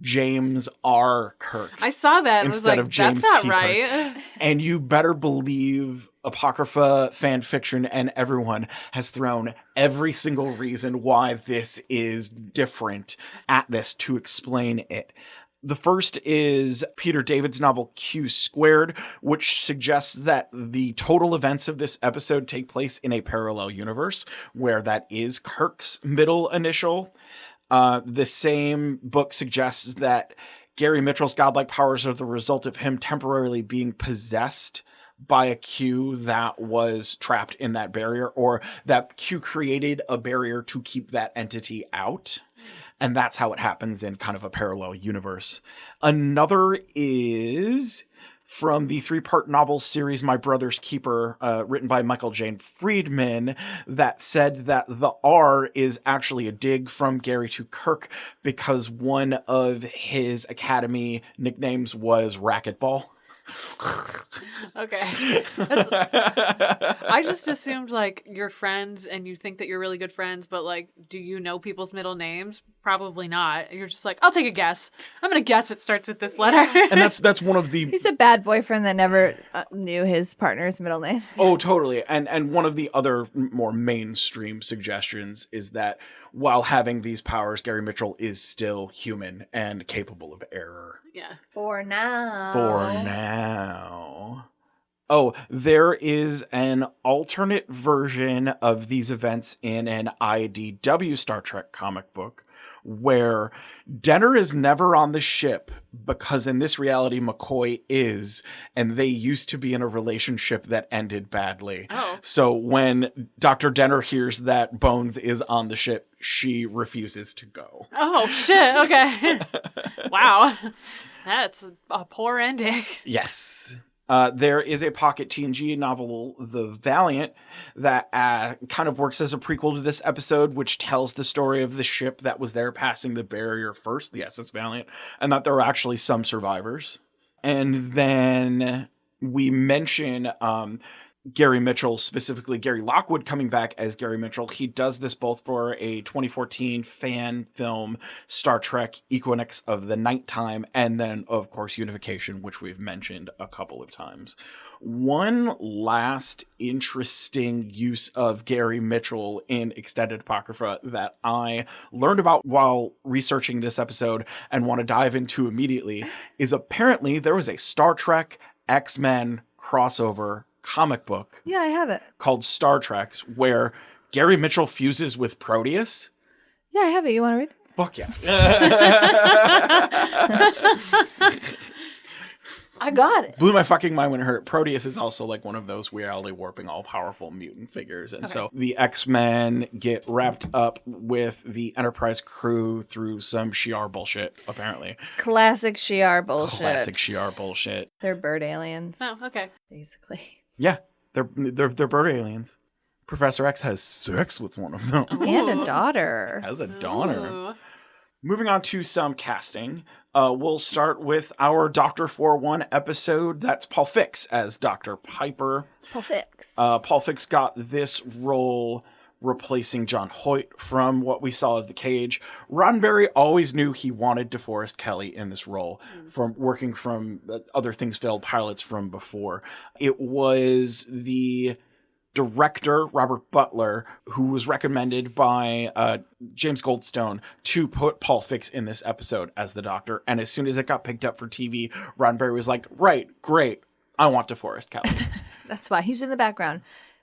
James R. Kirk. I saw that and was like, of James that's not T. right. Kirk. And you better believe Apocrypha, fan fiction, and everyone has thrown every single reason why this is different at this to explain it. The first is Peter David's novel Q Squared, which suggests that the total events of this episode take place in a parallel universe, where that is Kirk's middle initial. The same book suggests that Gary Mitchell's godlike powers are the result of him temporarily being possessed by a Q that was trapped in that barrier, or that Q created a barrier to keep that entity out. And that's how it happens in kind of a parallel universe. Another is from the 3-part novel series My Brother's Keeper, written by Michael Jane Friedman, that said that the R is actually a dig from Gary to Kirk because one of his academy nicknames was Racquetball. Okay. I just assumed like you're friends and you think that you're really good friends, but like, do you know people's middle names? Probably not. You're just like, I'll take a guess. I'm going to guess it starts with this letter. And that's one of the... He's a bad boyfriend that never knew his partner's middle name. Oh, totally. And one of the other more mainstream suggestions is that while having these powers, Gary Mitchell is still human and capable of error. Yeah. For now. Oh, there is an alternate version of these events in an IDW Star Trek comic book where Denner is never on the ship because in this reality McCoy is, and they used to be in a relationship that ended badly. Oh. So when Dr. Denner hears that Bones is on the ship, she refuses to go. Oh, shit. Okay. Wow. That's a poor ending. Yes. There is a pocket TNG novel, The Valiant, that kind of works as a prequel to this episode, which tells the story of the ship that was there passing the barrier first, the SS Valiant, and that there are actually some survivors. And then we mention Gary Mitchell, specifically Gary Lockwood coming back as Gary Mitchell. He does this both for a 2014 fan film, Star Trek Equinox of the Nighttime, and then, of course, Unification, which we've mentioned a couple of times. One last interesting use of Gary Mitchell in Extended Apocrypha that I learned about while researching this episode and want to dive into immediately is apparently there was a Star Trek X-Men crossover comic book. Yeah, I have it. Called Star Trek, where Gary Mitchell fuses with Proteus. Yeah, I have it. You want to read? Fuck yeah. I got it. Blew my fucking mind when I heard it. Proteus is also like one of those reality warping, all powerful mutant figures. And so the X-Men get wrapped up with the Enterprise crew through some Shi'ar bullshit, apparently. Classic Shi'ar bullshit. Classic Shi'ar bullshit. They're bird aliens. Oh, okay. Basically. Yeah, they're bird aliens. Professor X has sex with one of them. And a daughter. Has a daughter. Ooh. Moving on to some casting, we'll start with our Doctor 4-1 episode. That's Paul Fix as Dr. Piper. Paul Fix. Paul Fix got this role replacing John Hoyt from what we saw of The Cage. Roddenberry always knew he wanted DeForest Kelley in this role from working from other things failed pilots from before. It was the director, Robert Butler, who was recommended by James Goldstone to put Paul Fix in this episode as the Doctor. And as soon as it got picked up for TV, Roddenberry was like, right, great, I want DeForest Kelley. That's why he's in the background.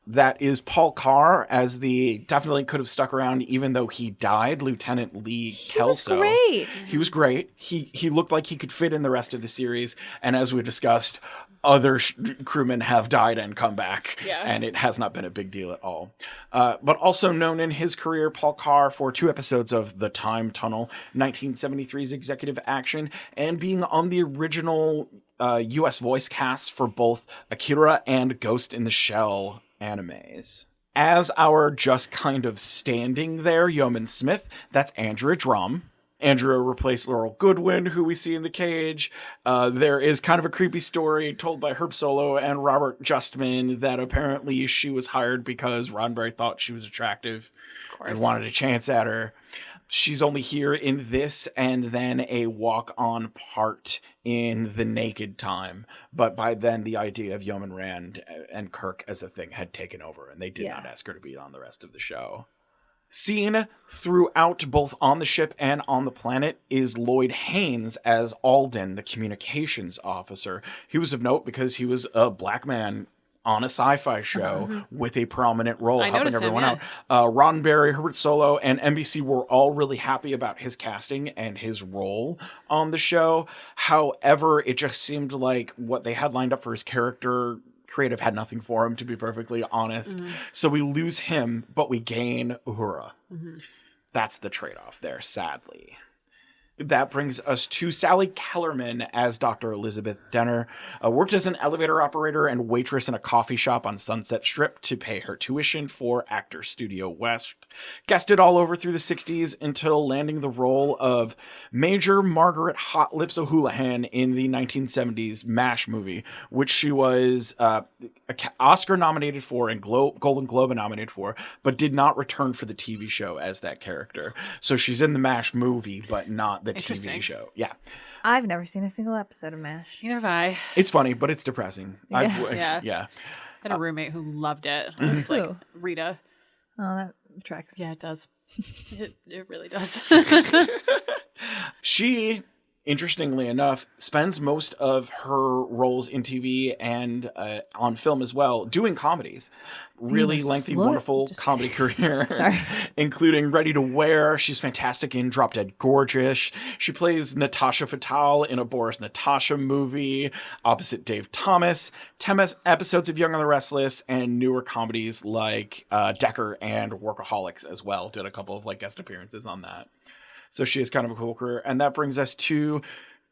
That is Paul Carr as the definitely could have stuck around even though he died, Lieutenant Lee Kelso. He was great. He was great. He looked like he could fit in the rest of the series. And as we discussed, other crewmen have died and come back. Yeah. And it has not been a big deal at all. But also known in his career, Paul Carr, for 2 episodes of The Time Tunnel, 1973's Executive Action, and being on the original U.S. voice casts for both Akira and Ghost in the Shell animes. As our just kind of standing there Yeoman Smith, that's Andrea Drum. Andrea replaced Laurel Goodwin, who we see in The Cage. There is kind of a creepy story told by Herb Solow and Robert Justman that apparently she was hired because Roddenberry thought she was attractive and wanted a chance at her. She's only here in this and then a walk-on part in The Naked Time. But by then, the idea of Yeoman Rand and Kirk as a thing had taken over, and they did not ask her to be on the rest of the show. Seen throughout both on the ship and on the planet is Lloyd Haynes as Alden, the communications officer. He was of note because he was a black man on a sci-fi show with a prominent role, helping everyone out. Roddenberry, Herbert Solow, and NBC were all really happy about his casting and his role on the show. However, it just seemed like what they had lined up for his character, creative had nothing for him, to be perfectly honest. So we lose him, but we gain Uhura. That's the trade-off there, sadly. That brings us to Sally Kellerman as Dr. Elizabeth Denner. Worked as an elevator operator and waitress in a coffee shop on Sunset Strip to pay her tuition for Actor Studio West. Guested all over through the 60s until landing the role of Major Margaret Hot Lips O'Houlihan in the 1970s MASH movie, which she was Oscar nominated for and Golden Globe nominated for, but did not return for the TV show as that character. So she's in the MASH movie, but not the TV show. Yeah. I've never seen a single episode of MASH. Neither have I. It's funny, but it's depressing. Yeah. Yeah. I had a roommate who loved it. I was like, Who? Rita. Oh, that tracks. Yeah, it does. It really does. She, interestingly enough, spends most of her roles in TV and on film as well doing comedies. Really lengthy, wonderful comedy career. Sorry. Including Ready to Wear. She's fantastic in Drop Dead Gorgeous. She plays Natasha Fatale in a Boris Natasha movie opposite Dave Thomas. 10 episodes of Young and the Restless, and newer comedies like Decker and Workaholics as well. Did a couple of guest appearances on that. So she has kind of a cool career. And that brings us to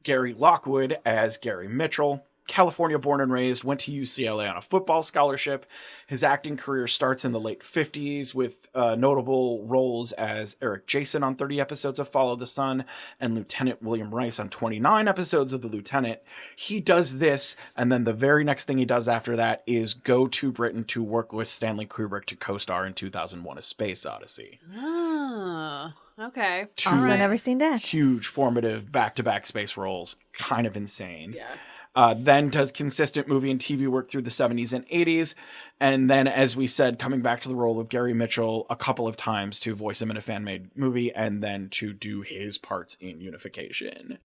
Gary Lockwood as Gary Mitchell. California born and raised, went to UCLA on a football scholarship. His acting career starts in the late 50s with notable roles as Eric Jason on 30 episodes of Follow the Sun and Lieutenant William Rice on 29 episodes of The Lieutenant. He does this, and then the very next thing he does after that is go to Britain to work with Stanley Kubrick to co-star in 2001: A Space Odyssey. Oh, okay. Also Right. never seen that. Huge, formative, back-to-back space roles. Kind of insane. Yeah. Then does consistent movie and TV work through the 70s and 80s. And then, as we said, coming back to the role of Gary Mitchell a couple of times to voice him in a fan-made movie and then to do his parts in Unification.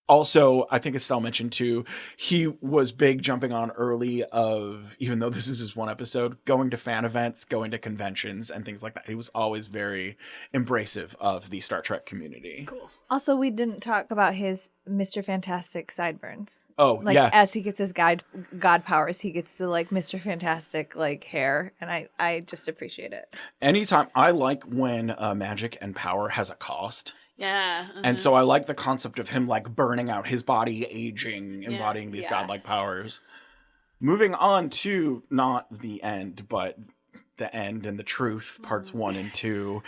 Also, I think Estelle mentioned too, he was big jumping on early of, even though this is his one episode, going to fan events, going to conventions and things like that. He was always very embracive of the Star Trek community. Cool. Also, we didn't talk about his Mr. Fantastic sideburns. Oh, Like, yeah. as he gets his god powers, he gets the, like, Mr. Fantastic, like, hair. And I just appreciate it. Anytime, I like when magic and power has a cost. Yeah. And so I like the concept of him like burning out his body, aging, embodying these yeah. godlike powers. Moving on to not the end, but the end and the truth, parts 1 and 2.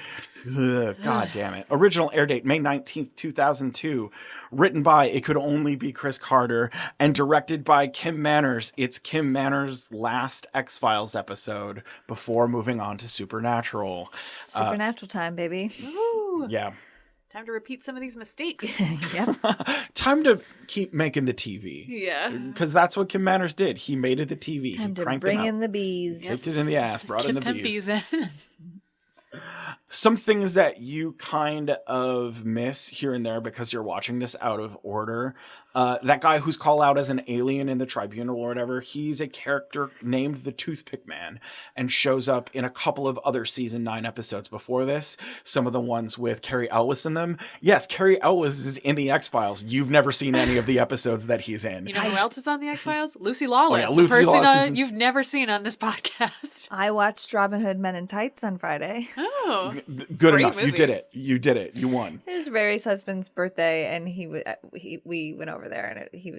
Ugh, God damn it. Original air date, May 19th, 2002. Written by It Could Only Be Chris Carter and directed by Kim Manners. It's Kim Manners' last X-Files episode before moving on to Supernatural. Supernatural time, baby. Ooh, Yeah. time to repeat some of these mistakes. Yep. Time to keep making the TV. Yeah. Because that's what Kim Manners did. He made it the TV. Time He to cranked bring them out. in the bees. Kicked it in the ass, brought in the Get them bees. bees in. Some things that you kind of miss here and there because you're watching this out of order. That guy who's called out as an alien in the tribunal or whatever, he's a character named the Toothpick Man and shows up in a couple of other season 9 episodes before this. Some of the ones with Carrie Elwes in them. Yes, Carrie Elwes is in the X-Files. You've never seen any of the episodes that he's in. You know who else is on the X-Files? Lucy Lawless. Oh, yeah, Lucy a person Lawless is in- you've never seen on this podcast. I watched Robin Hood Men in Tights on Friday. Oh. Good Great enough. You movie. did it. You did it. You won. It was Barry's husband's birthday, and we went over there, and he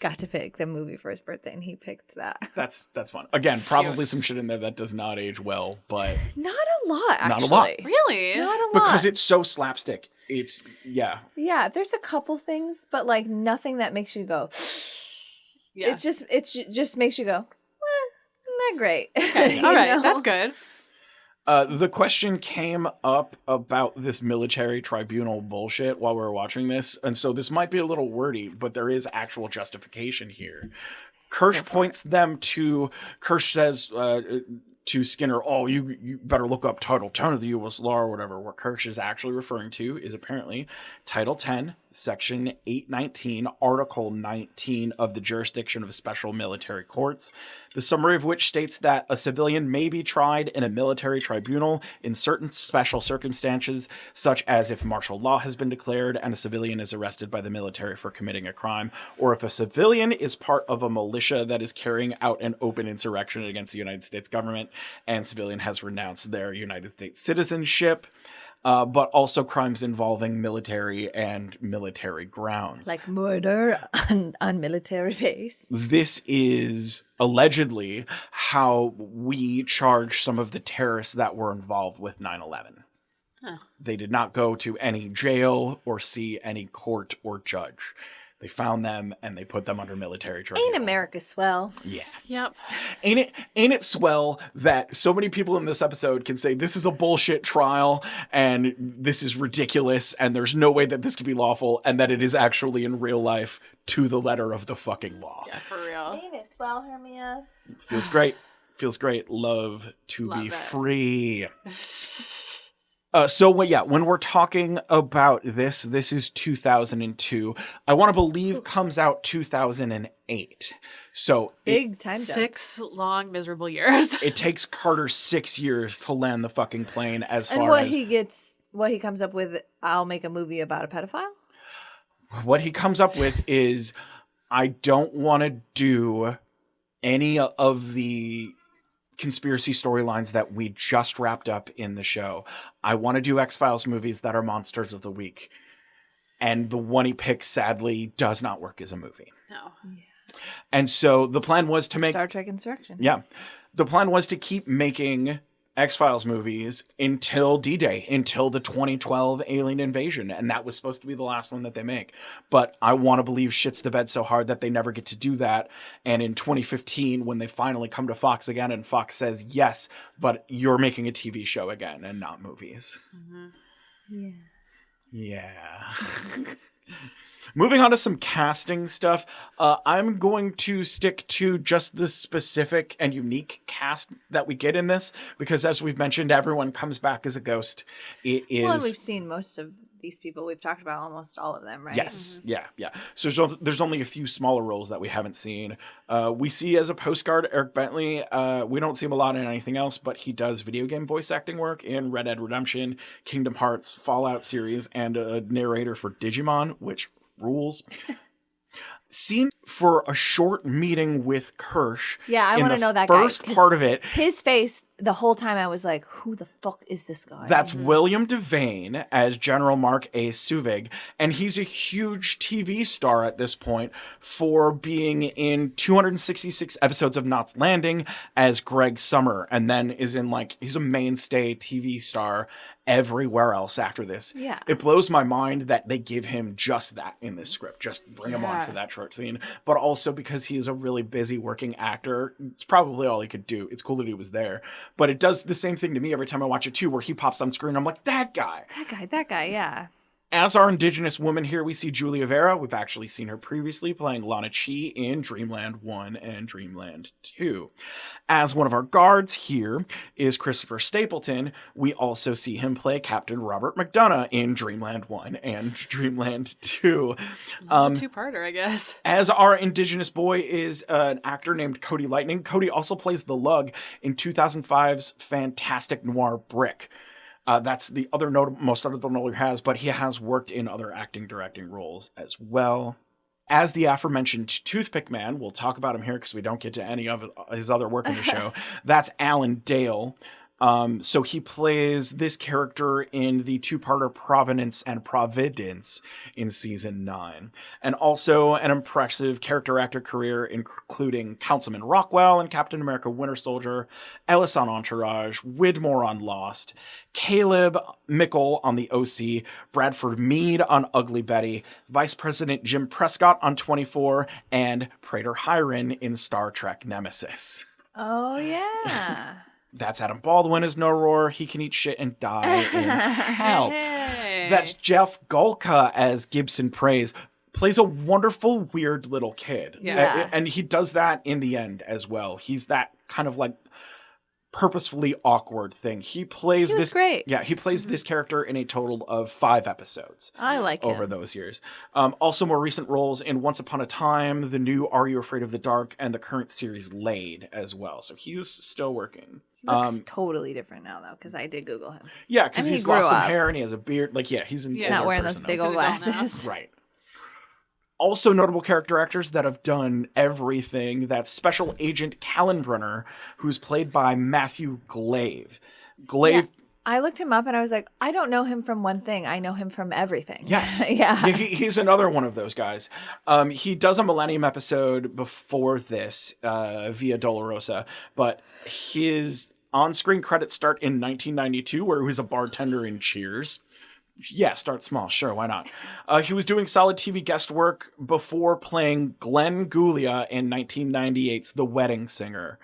got to pick the movie for his birthday, and he picked that. That's fun. Again, probably some shit in there that does not age well, but Not a lot, actually. Not a lot. Really? Not a lot. because it's so slapstick. It's yeah. Yeah, there's a couple things, but like nothing that makes you go. Yeah. It just makes you go. Not great. Okay. You All right. know? That's good. The question came up about this military tribunal bullshit while we were watching this, and so this might be a little wordy, but there is actual justification here. Kirsch points them to. Kirsch says to Skinner, "Oh, you better look up Title 10 of the U.S. law or whatever." What Kirsch is actually referring to is apparently Title 10, Section 819, Article 19 of the Jurisdiction of Special Military Courts, the summary of which states that a civilian may be tried in a military tribunal in certain special circumstances, such as if martial law has been declared and a civilian is arrested by the military for committing a crime, or if a civilian is part of a militia that is carrying out an open insurrection against the United States government and civilian has renounced their United States citizenship. But also crimes involving military and military grounds. Like murder on military base. This is allegedly how we charge some of the terrorists that were involved with 9/11. Huh. They did not go to any jail or see any court or judge. They found them and they put them under military tribunal. Ain't America swell? Yeah. Yep. Ain't it swell that so many people in this episode can say this is a bullshit trial and this is ridiculous and there's no way that this could be lawful and that it is actually in real life to the letter of the fucking law. Yeah, for real. Ain't it swell, Hermia? Feels great. Feels great. Love to Love be it. free. When we're talking about this is 2002. I want to believe comes out 2008. So Big time jump. 6 long, miserable years. it takes Carter 6 years to land the fucking plane as And far what as he comes up with, I'll make a movie about a pedophile? what he comes up with is I don't want to do any of the conspiracy storylines that we just wrapped up in the show. I want to do X-Files movies that are monsters of the week. And the one he picks, sadly, does not work as a movie. No. And so the plan was to make Star Trek Insurrection. Yeah. The plan was to keep making X-Files movies until D-Day, until the 2012 alien invasion. And that was supposed to be the last one that they make. But I want to believe shit's the bed so hard that they never get to do that. And in 2015, when they finally come to Fox again and Fox says, yes, but you're making a TV show again and not movies. Yeah. Yeah. Moving on to some casting stuff, I'm going to stick to just the specific and unique cast that we get in this, because as we've mentioned, everyone comes back as a ghost. It is... Well, and we've seen most of these people. We've talked about almost all of them, right? Yes. Yeah. So there's only a few smaller roles that we haven't seen. We see as a postcard Eric Bentley. We don't see him a lot in anything else, but he does video game voice acting work in Red Dead Redemption, Kingdom Hearts, Fallout series, and a narrator for Digimon, which rules. Seen for a short meeting with Kirsch. Yeah, I in want to the know that guy. first part of it. His face, the whole time I was like, who the fuck is this guy? That's William Devane as General Mark A. Suvig, and he's a huge TV star at this point for being in 266 episodes of Knots Landing as Greg Summer, and then is in he's a mainstay TV star everywhere else after this. Yeah. It blows my mind that they give him just that in this script. Just bring him on for that short scene. But also because he is a really busy working actor, it's probably all he could do. It's cool that he was there. But it does the same thing to me every time I watch it too, where he pops on screen. I'm like, that guy, yeah. As our Indigenous woman here, we see Julia Vera. We've actually seen her previously playing Lana Chi in Dreamland 1 and Dreamland 2. As one of our guards here is Christopher Stapleton. We also see him play Captain Robert McDonough in Dreamland 1 and Dreamland 2. It's a two-parter, I guess. As our Indigenous boy is an actor named Cody Lightning. Cody also plays the Lug in 2005's fantastic noir Brick. That's the other most notable role he has, but he has worked in other directing roles as well. As the aforementioned Toothpick Man, we'll talk about him here because we don't get to any of his other work in the show. That's Alan Dale. So he plays this character in the two-parter Provenance and Providence in season 9. And also an impressive character actor career, including Councilman Rockwell in Captain America Winter Soldier, Ellis on Entourage, Widmore on Lost, Caleb Mickle on the OC, Bradford Mead on Ugly Betty, Vice President Jim Prescott on 24, and Praetor Hiron in Star Trek Nemesis. Oh, yeah. That's Adam Baldwin as Noror. He can eat shit and die in hell. Hey. That's Jeff Golka as Gibson Praise. Plays a wonderful, weird little kid. Yeah. And he does that in the end as well. He's that kind of purposefully awkward thing. He plays He was great. Yeah, he plays this character in a total of 5 episodes. I like over him. those years. Also more recent roles in Once Upon a Time, the new Are You Afraid of the Dark, and the current series Laid as well. So he's still working. He looks totally different now, though, because I did Google him. Yeah, because And he he's lost grew some up. hair and he has a beard. He's an He's older not wearing those person big now. old He's an adult glasses. Right. Also notable character actors that have done everything. That's Special Agent Kallenbrunner, who's played by Matthew Glave. Glave... Yeah. I looked him up and I was like, I don't know him from one thing. I know him from everything. Yes. Yeah. He's another one of those guys. He does a Millennium episode before this via Dolorosa, but his on-screen credits start in 1992, where he was a bartender in Cheers. Yeah, start small. Sure, why not? He was doing solid TV guest work before playing Glenn Guglia in 1998's The Wedding Singer.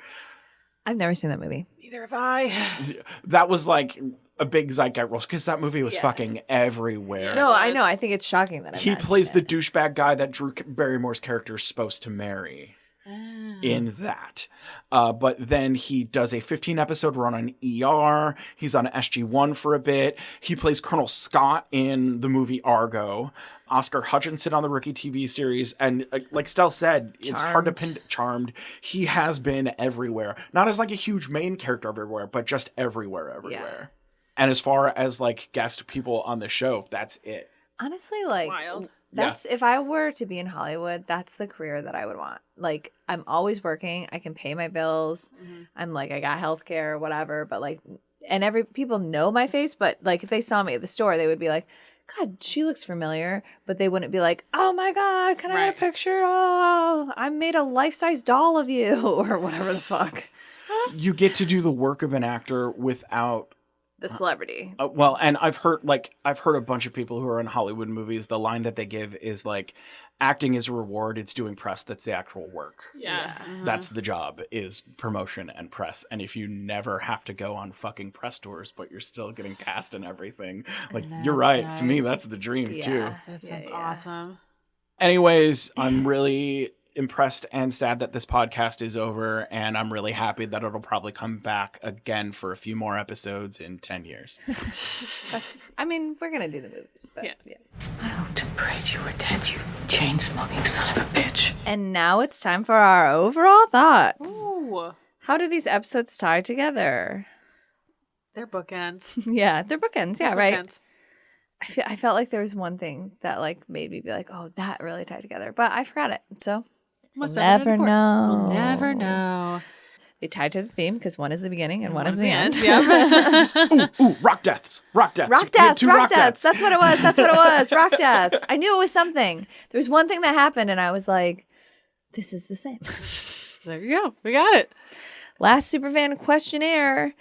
I've never seen that movie. Neither have I. That was a big zeitgeist role because that movie was fucking everywhere. No, I know. I think it's shocking that He plays the douchebag guy that Drew Barrymore's character is supposed to marry. In that. But then he does a 15-episode run on ER. He's on SG-1 for a bit. He plays Colonel Scott in the movie Argo. Oscar Hutchinson on the Rookie TV series. And like Stell said, it's hard to pin Charmed. He has been everywhere. Not as a huge main character everywhere, but just everywhere. Yeah. And as far as guest people on the show, that's it. Honestly, Wild. that's if I were to be in Hollywood, that's the career that I would want. I'm always working. I can pay my bills. I'm I got healthcare, whatever. But and people know my face. But if they saw me at the store, they would be like, God, she looks familiar. But they wouldn't be like, oh my God, can I have a picture? Oh, I made a life-size doll of you or whatever the fuck. You get to do the work of an actor without The celebrity. well, and I've heard a bunch of people who are in Hollywood movies. The line that they give is like, "Acting is a reward. It's doing press. That's the actual work. Yeah. That's the job, is promotion and press. And if you never have to go on fucking press tours, but you're still getting cast and everything, like you're right. Nice. To me, that's the dream too. That sounds awesome. Anyways, I'm really impressed and sad that this podcast is over, and I'm really happy that it'll probably come back again for a few more episodes in 10 years. I mean, we're going to do the movies. But Yeah. I hoped and prayed you were dead, you chain-smoking son of a bitch. And now it's time for our overall thoughts. Ooh. How do these episodes tie together? They're bookends. Yeah, they're bookends. Yeah, right. Bookends. I felt like there was one thing that like made me be like, oh, that really tied together. But I forgot it. So Must we'll have been never important. know. We'll never know. They tied to the theme because one is the beginning and one is the end. Yeah. Ooh, rock deaths. Rock deaths. Rock We had deaths, two rock deaths. That's what it was. That's what it was. Rock deaths. I knew it was something. There was one thing that happened and I was like, this is the same. There you go. We got it. Last Superfan questionnaire.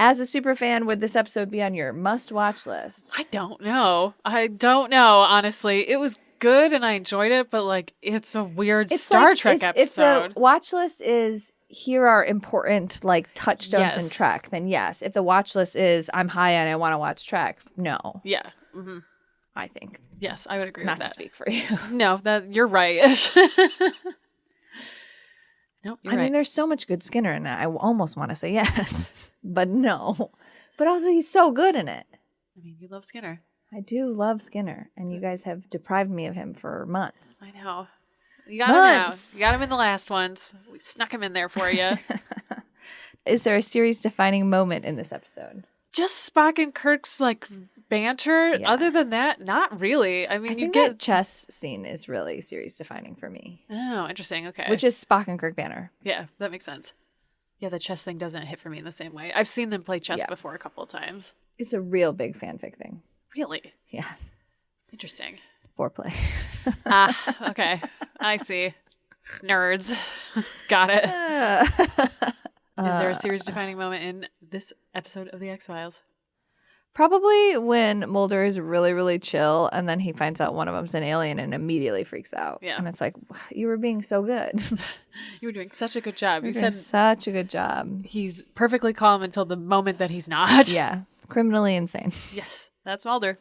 As a superfan, would this episode be on your must-watch list? I don't know. Honestly. It was good and I enjoyed it, but like it's a weird Star Trek episode. If the watch list is here are important like touchstones in Trek, then yes. If the watch list is I'm high and I want to watch Trek, no. Yeah. Mm-hmm. I think. Yes, I would agree Not with to that. speak for you. No, that you're right. Nope, you're I right. mean, there's so much good Skinner in it. I almost want to say yes, but no. But also, he's so good in it. I mean, you love Skinner. I do love Skinner, and you guys have deprived me of him for months. I know. You got him now. Months. You got him in the last ones. We snuck him in there for you. Is there a series-defining moment in this episode? Just Spock and Kirk's like banter. Yeah. Other than that, not really. I mean, I you think get that chess scene is really series-defining for me, Oh, interesting. Okay. which is Spock and Kirk banner. yeah, that makes sense. Yeah, the chess thing doesn't hit for me in the same way. I've seen them play chess Yeah. before a couple of times. It's a real big fanfic thing. Really Yeah, interesting. foreplay. Okay, I see. Nerds, got it. Is there a series-defining moment in this episode of the X-Files? Probably when Mulder is really, really chill, and then he finds out one of them's an alien and immediately freaks out. Yeah. And it's like, you were being so good. You were doing such a good job. You You did said such a good job. he's perfectly calm until the moment that he's not. Yeah, criminally insane. Yes, that's Mulder.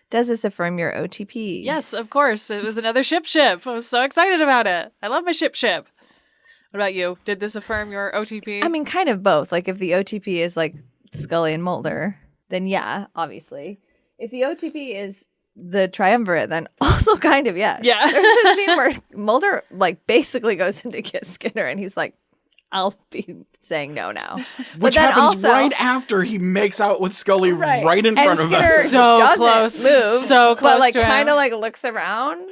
Does this affirm your OTP? Yes, of course. It was another ship. I was so excited about it. I love my ship. What about you? Did this affirm your OTP? I mean, kind of both. Like, if the OTP is like Scully and Mulder, then yeah, obviously. If the OTP is the triumvirate, then also kind of yes. Yeah. There's a scene where Mulder like basically goes in to kiss Skinner, and he's like, "I'll be saying no now." Which then happens also- right after he makes out with Scully right in And front of Skinner us. So doesn't close. move, So close but like to him. kind of like looks around.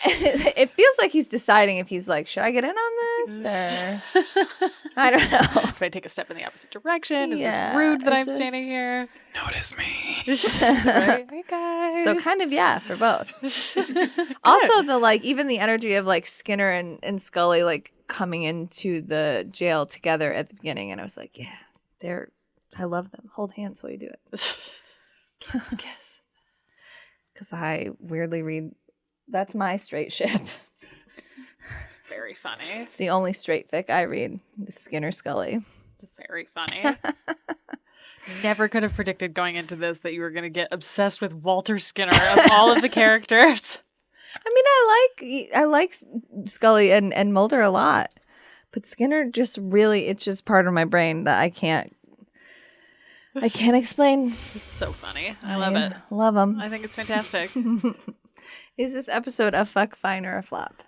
It feels like he's deciding if he's like, should I get in on this or I don't know. If I take a step in the opposite direction, is Yeah, this rude that is I'm this- standing here? Notice me. Right? Hey guys. So kind of yeah for both. Also the like even the energy of like Skinner and Scully like coming into the jail together at the beginning, and I was like, yeah, I love them. Hold hands while you do it. kiss. Because I weirdly read that's my straight ship. It's very funny. It's the only straight fic I read. The Skinner Scully. It's very funny. Never could have predicted going into this that you were going to get obsessed with Walter Skinner of all of the characters. I mean, I like Scully and Mulder a lot, but Skinner just really, it's just part of my brain that I can't explain. It's so funny. I love it. Love them. I think it's fantastic. Is this episode a fuck, fine, or a flop?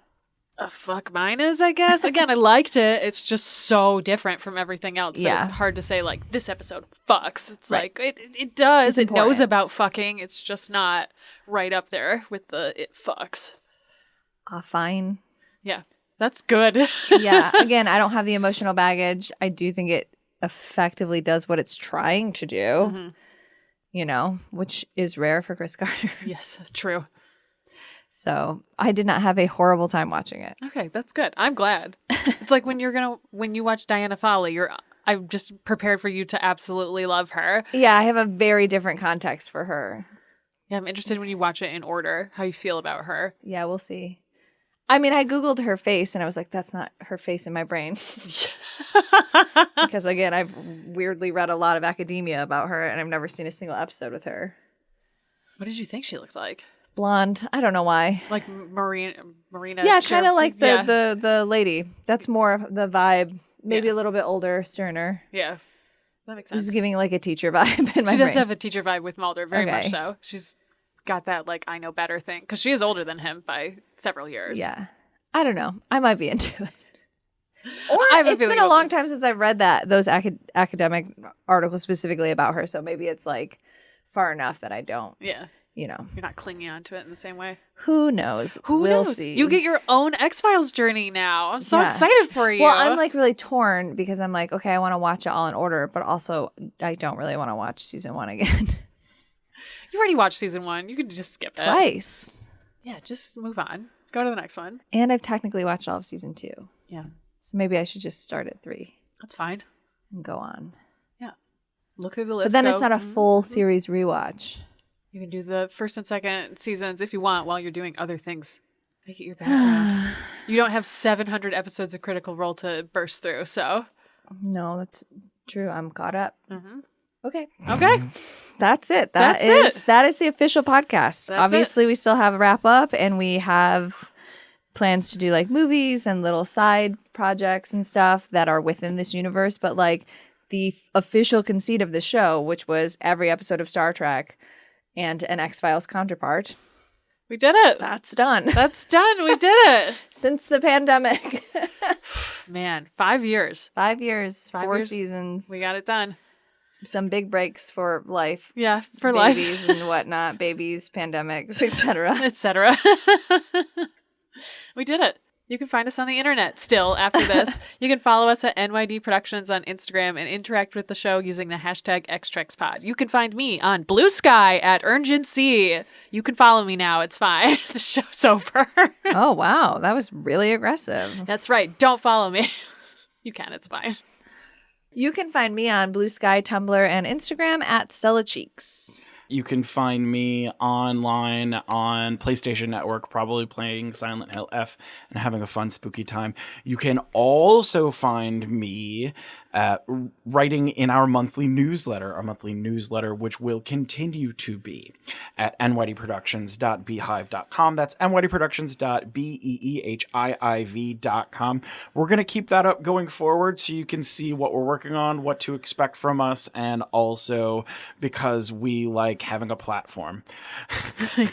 A fuck mine is, I guess. Again, I liked it. It's just so different from everything else. Yeah. That it's hard to say, like, this episode fucks. It's Right. like, it does. It's It knows important. about fucking. It's just not right up there with the it fucks. Fine. Yeah. That's good. Yeah. Again, I don't have the emotional baggage. I do think it effectively does what it's trying to do. which is rare for Chris Carter. Yes, true. So I did not have a horrible time watching it. Okay, that's good. I'm glad. It's like when you watch Diana Fowley, I'm just prepared for you to absolutely love her. Yeah, I have a very different context for her. Yeah, I'm interested when you watch it in order, how you feel about her. Yeah, we'll see. I mean, I Googled her face and I was like, that's not her face in my brain. Because again, I've weirdly read a lot of academia about her and I've never seen a single episode with her. What did you think she looked like? Blonde. I don't know why. Like Marina. Yeah, kind of like the lady. That's more of the vibe. Maybe a little bit older, sterner. Yeah, that makes This sense. is giving like a teacher vibe in my She does brain. have a teacher vibe with Mulder, very Okay. much so. She's got that like I know better thing because she is older than him by several years. Yeah. I don't know. I might be into it. Or I have a it's feeling been a you'll- long time since I've read those academic articles specifically about her. So maybe it's like far enough that I don't, Yeah. you know. You're not clinging on to it in the same way. Who knows? Who We'll knows? see. You get your own X-Files journey now. I'm so Yeah. excited for you. Well, I'm like really torn because I'm like, okay, I want to watch it all in order, but also I don't really want to watch season 1 again. You already watched season 1. You could just skip it. Twice. Yeah, just move on. Go to the next one. And I've technically watched all of season 2. Yeah, So maybe I should just start at 3 that's fine. and go on. Yeah. Look through the list. But then go, it's not a full series rewatch. You can do the first and second seasons if you want while you're doing other things. Make it your background. You don't have 700 episodes of Critical Role to burst through, so. No, that's true. I'm caught up. Okay. Okay. That's it. That's That is the official podcast. That's Obviously, we still have a wrap up and we have plans to do like movies and little side projects and stuff that are within this universe. But like the official conceit of the show, which was every episode of Star Trek and an X-Files counterpart, We did it. that's done. That's done. We did it. Since the pandemic. Man, 5 years. 5 years, 5 4 years. seasons, We got it done. some big breaks for life. Yeah, for Babies life, and whatnot, babies, pandemics, etc. etc. We did it. You can find us on the internet still after this. You can follow us at NYD Productions on Instagram and interact with the show using the hashtag XTrexPod. You can find me on Blue Sky at Urgency. You can follow me now. It's fine. The show's over. Oh, wow. That was really aggressive. That's right. Don't follow me. You can. It's fine. You can find me on Blue Sky, Tumblr, and Instagram at Stella Cheeks. You can find me online on PlayStation Network, probably playing Silent Hill F and having a fun, spooky time. You can also find me writing in our monthly newsletter, which will continue to be at nydproductions.beehive.com. That's nydproductions.beehiiv.com. We're going to keep that up going forward so you can see what we're working on, what to expect from us, and also because we like having a platform.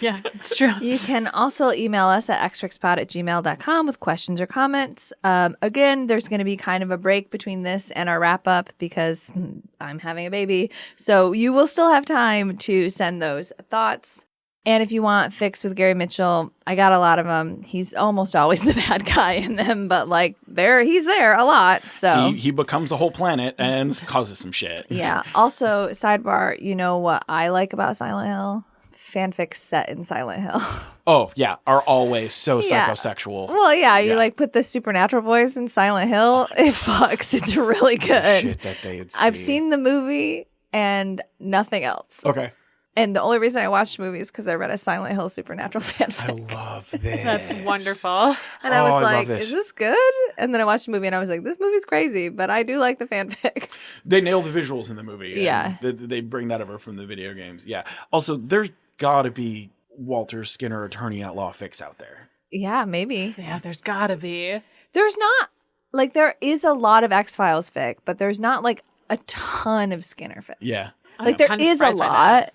Yeah, it's true. You can also email us at xtrexpod@gmail.com with questions or comments. Again, there's going to be kind of a break between this and our wrap up because I'm having a baby. So you will still have time to send those thoughts. And if you want Fix with Gary Mitchell, I got a lot of them. He's almost always the bad guy in them, but like he's there a lot. So He becomes a whole planet and causes some shit. yeah. Also, sidebar, you know what I like about Silent Hill? Fanfics set in Silent Hill. Oh, yeah, are always so Yeah. psychosexual. Well, yeah, you Yeah. like put the supernatural boys in Silent Hill. It fucks. It's really good. Shit that they'd see. I've seen the movie and nothing else. Okay. And the only reason I watched the movie is because I read a Silent Hill supernatural fanfic. Love this. That's wonderful. And I Oh, was I love like, this. is this good? And then I watched the movie and I was like, this movie's crazy, but I do like the fanfic. They nail the visuals in the movie. and Yeah. They bring that over from the video games. Yeah. Also, there's got to be Walter Skinner attorney at law fix out there. Yeah, maybe. Yeah, there's gotta be. There's not, like, there is a lot of X-Files fic, but there's not, like, a ton of Skinner fic. Yeah. Like, there kinda is a surprised by that. lot,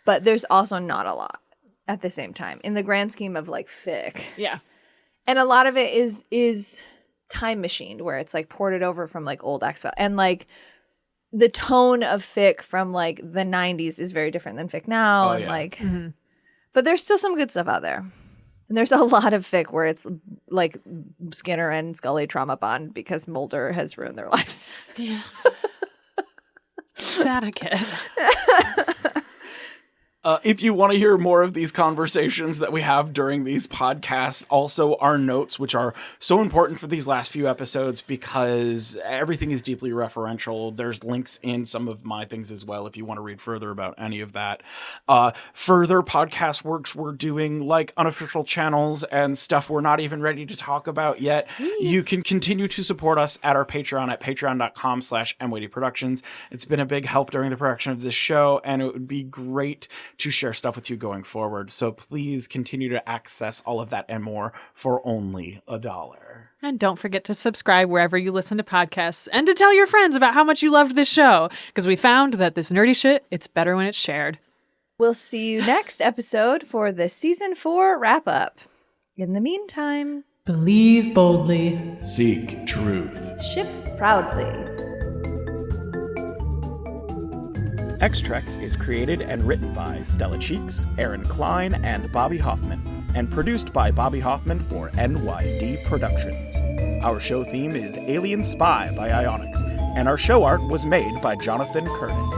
but there's also not a lot at the same time in the grand scheme of, like, fic. Yeah. And a lot of it is time machined, where it's, like, ported over from, like, old X-Files. And, like, the tone of fic from, like, the 90s is very different than fic now. Oh, and, yeah. like, but there's still some good stuff out there. And there's a lot of fic where it's like Skinner and Scully trauma bond because Mulder has ruined their lives. Yeah. That a kid. If you want to hear more of these conversations that we have during these podcasts, also our notes, which are so important for these last few episodes because everything is deeply referential. There's links in some of my things as well if you want to read further about any of that. Further podcast works we're doing, like unofficial channels and stuff we're not even ready to talk about yet. You can continue to support us at our Patreon at patreon.com/mwdproductions. It's been a big help during the production of this show, and it would be great to share stuff with you going forward. So please continue to access all of that and more for only $1. And don't forget to subscribe wherever you listen to podcasts and to tell your friends about how much you loved this show, because we found that this nerdy shit, it's better when it's shared. We'll see you next episode for the season 4 wrap-up. In the meantime, Believe boldly. Seek truth. ship proudly. X-Trex is created and written by Stella Cheeks, Erin Cline, and Bobby Hoffman, and produced by Bobby Hoffman for NYD Productions. Our show theme is Alien Spy by Ionix, and our show art was made by Jonathan Curtis.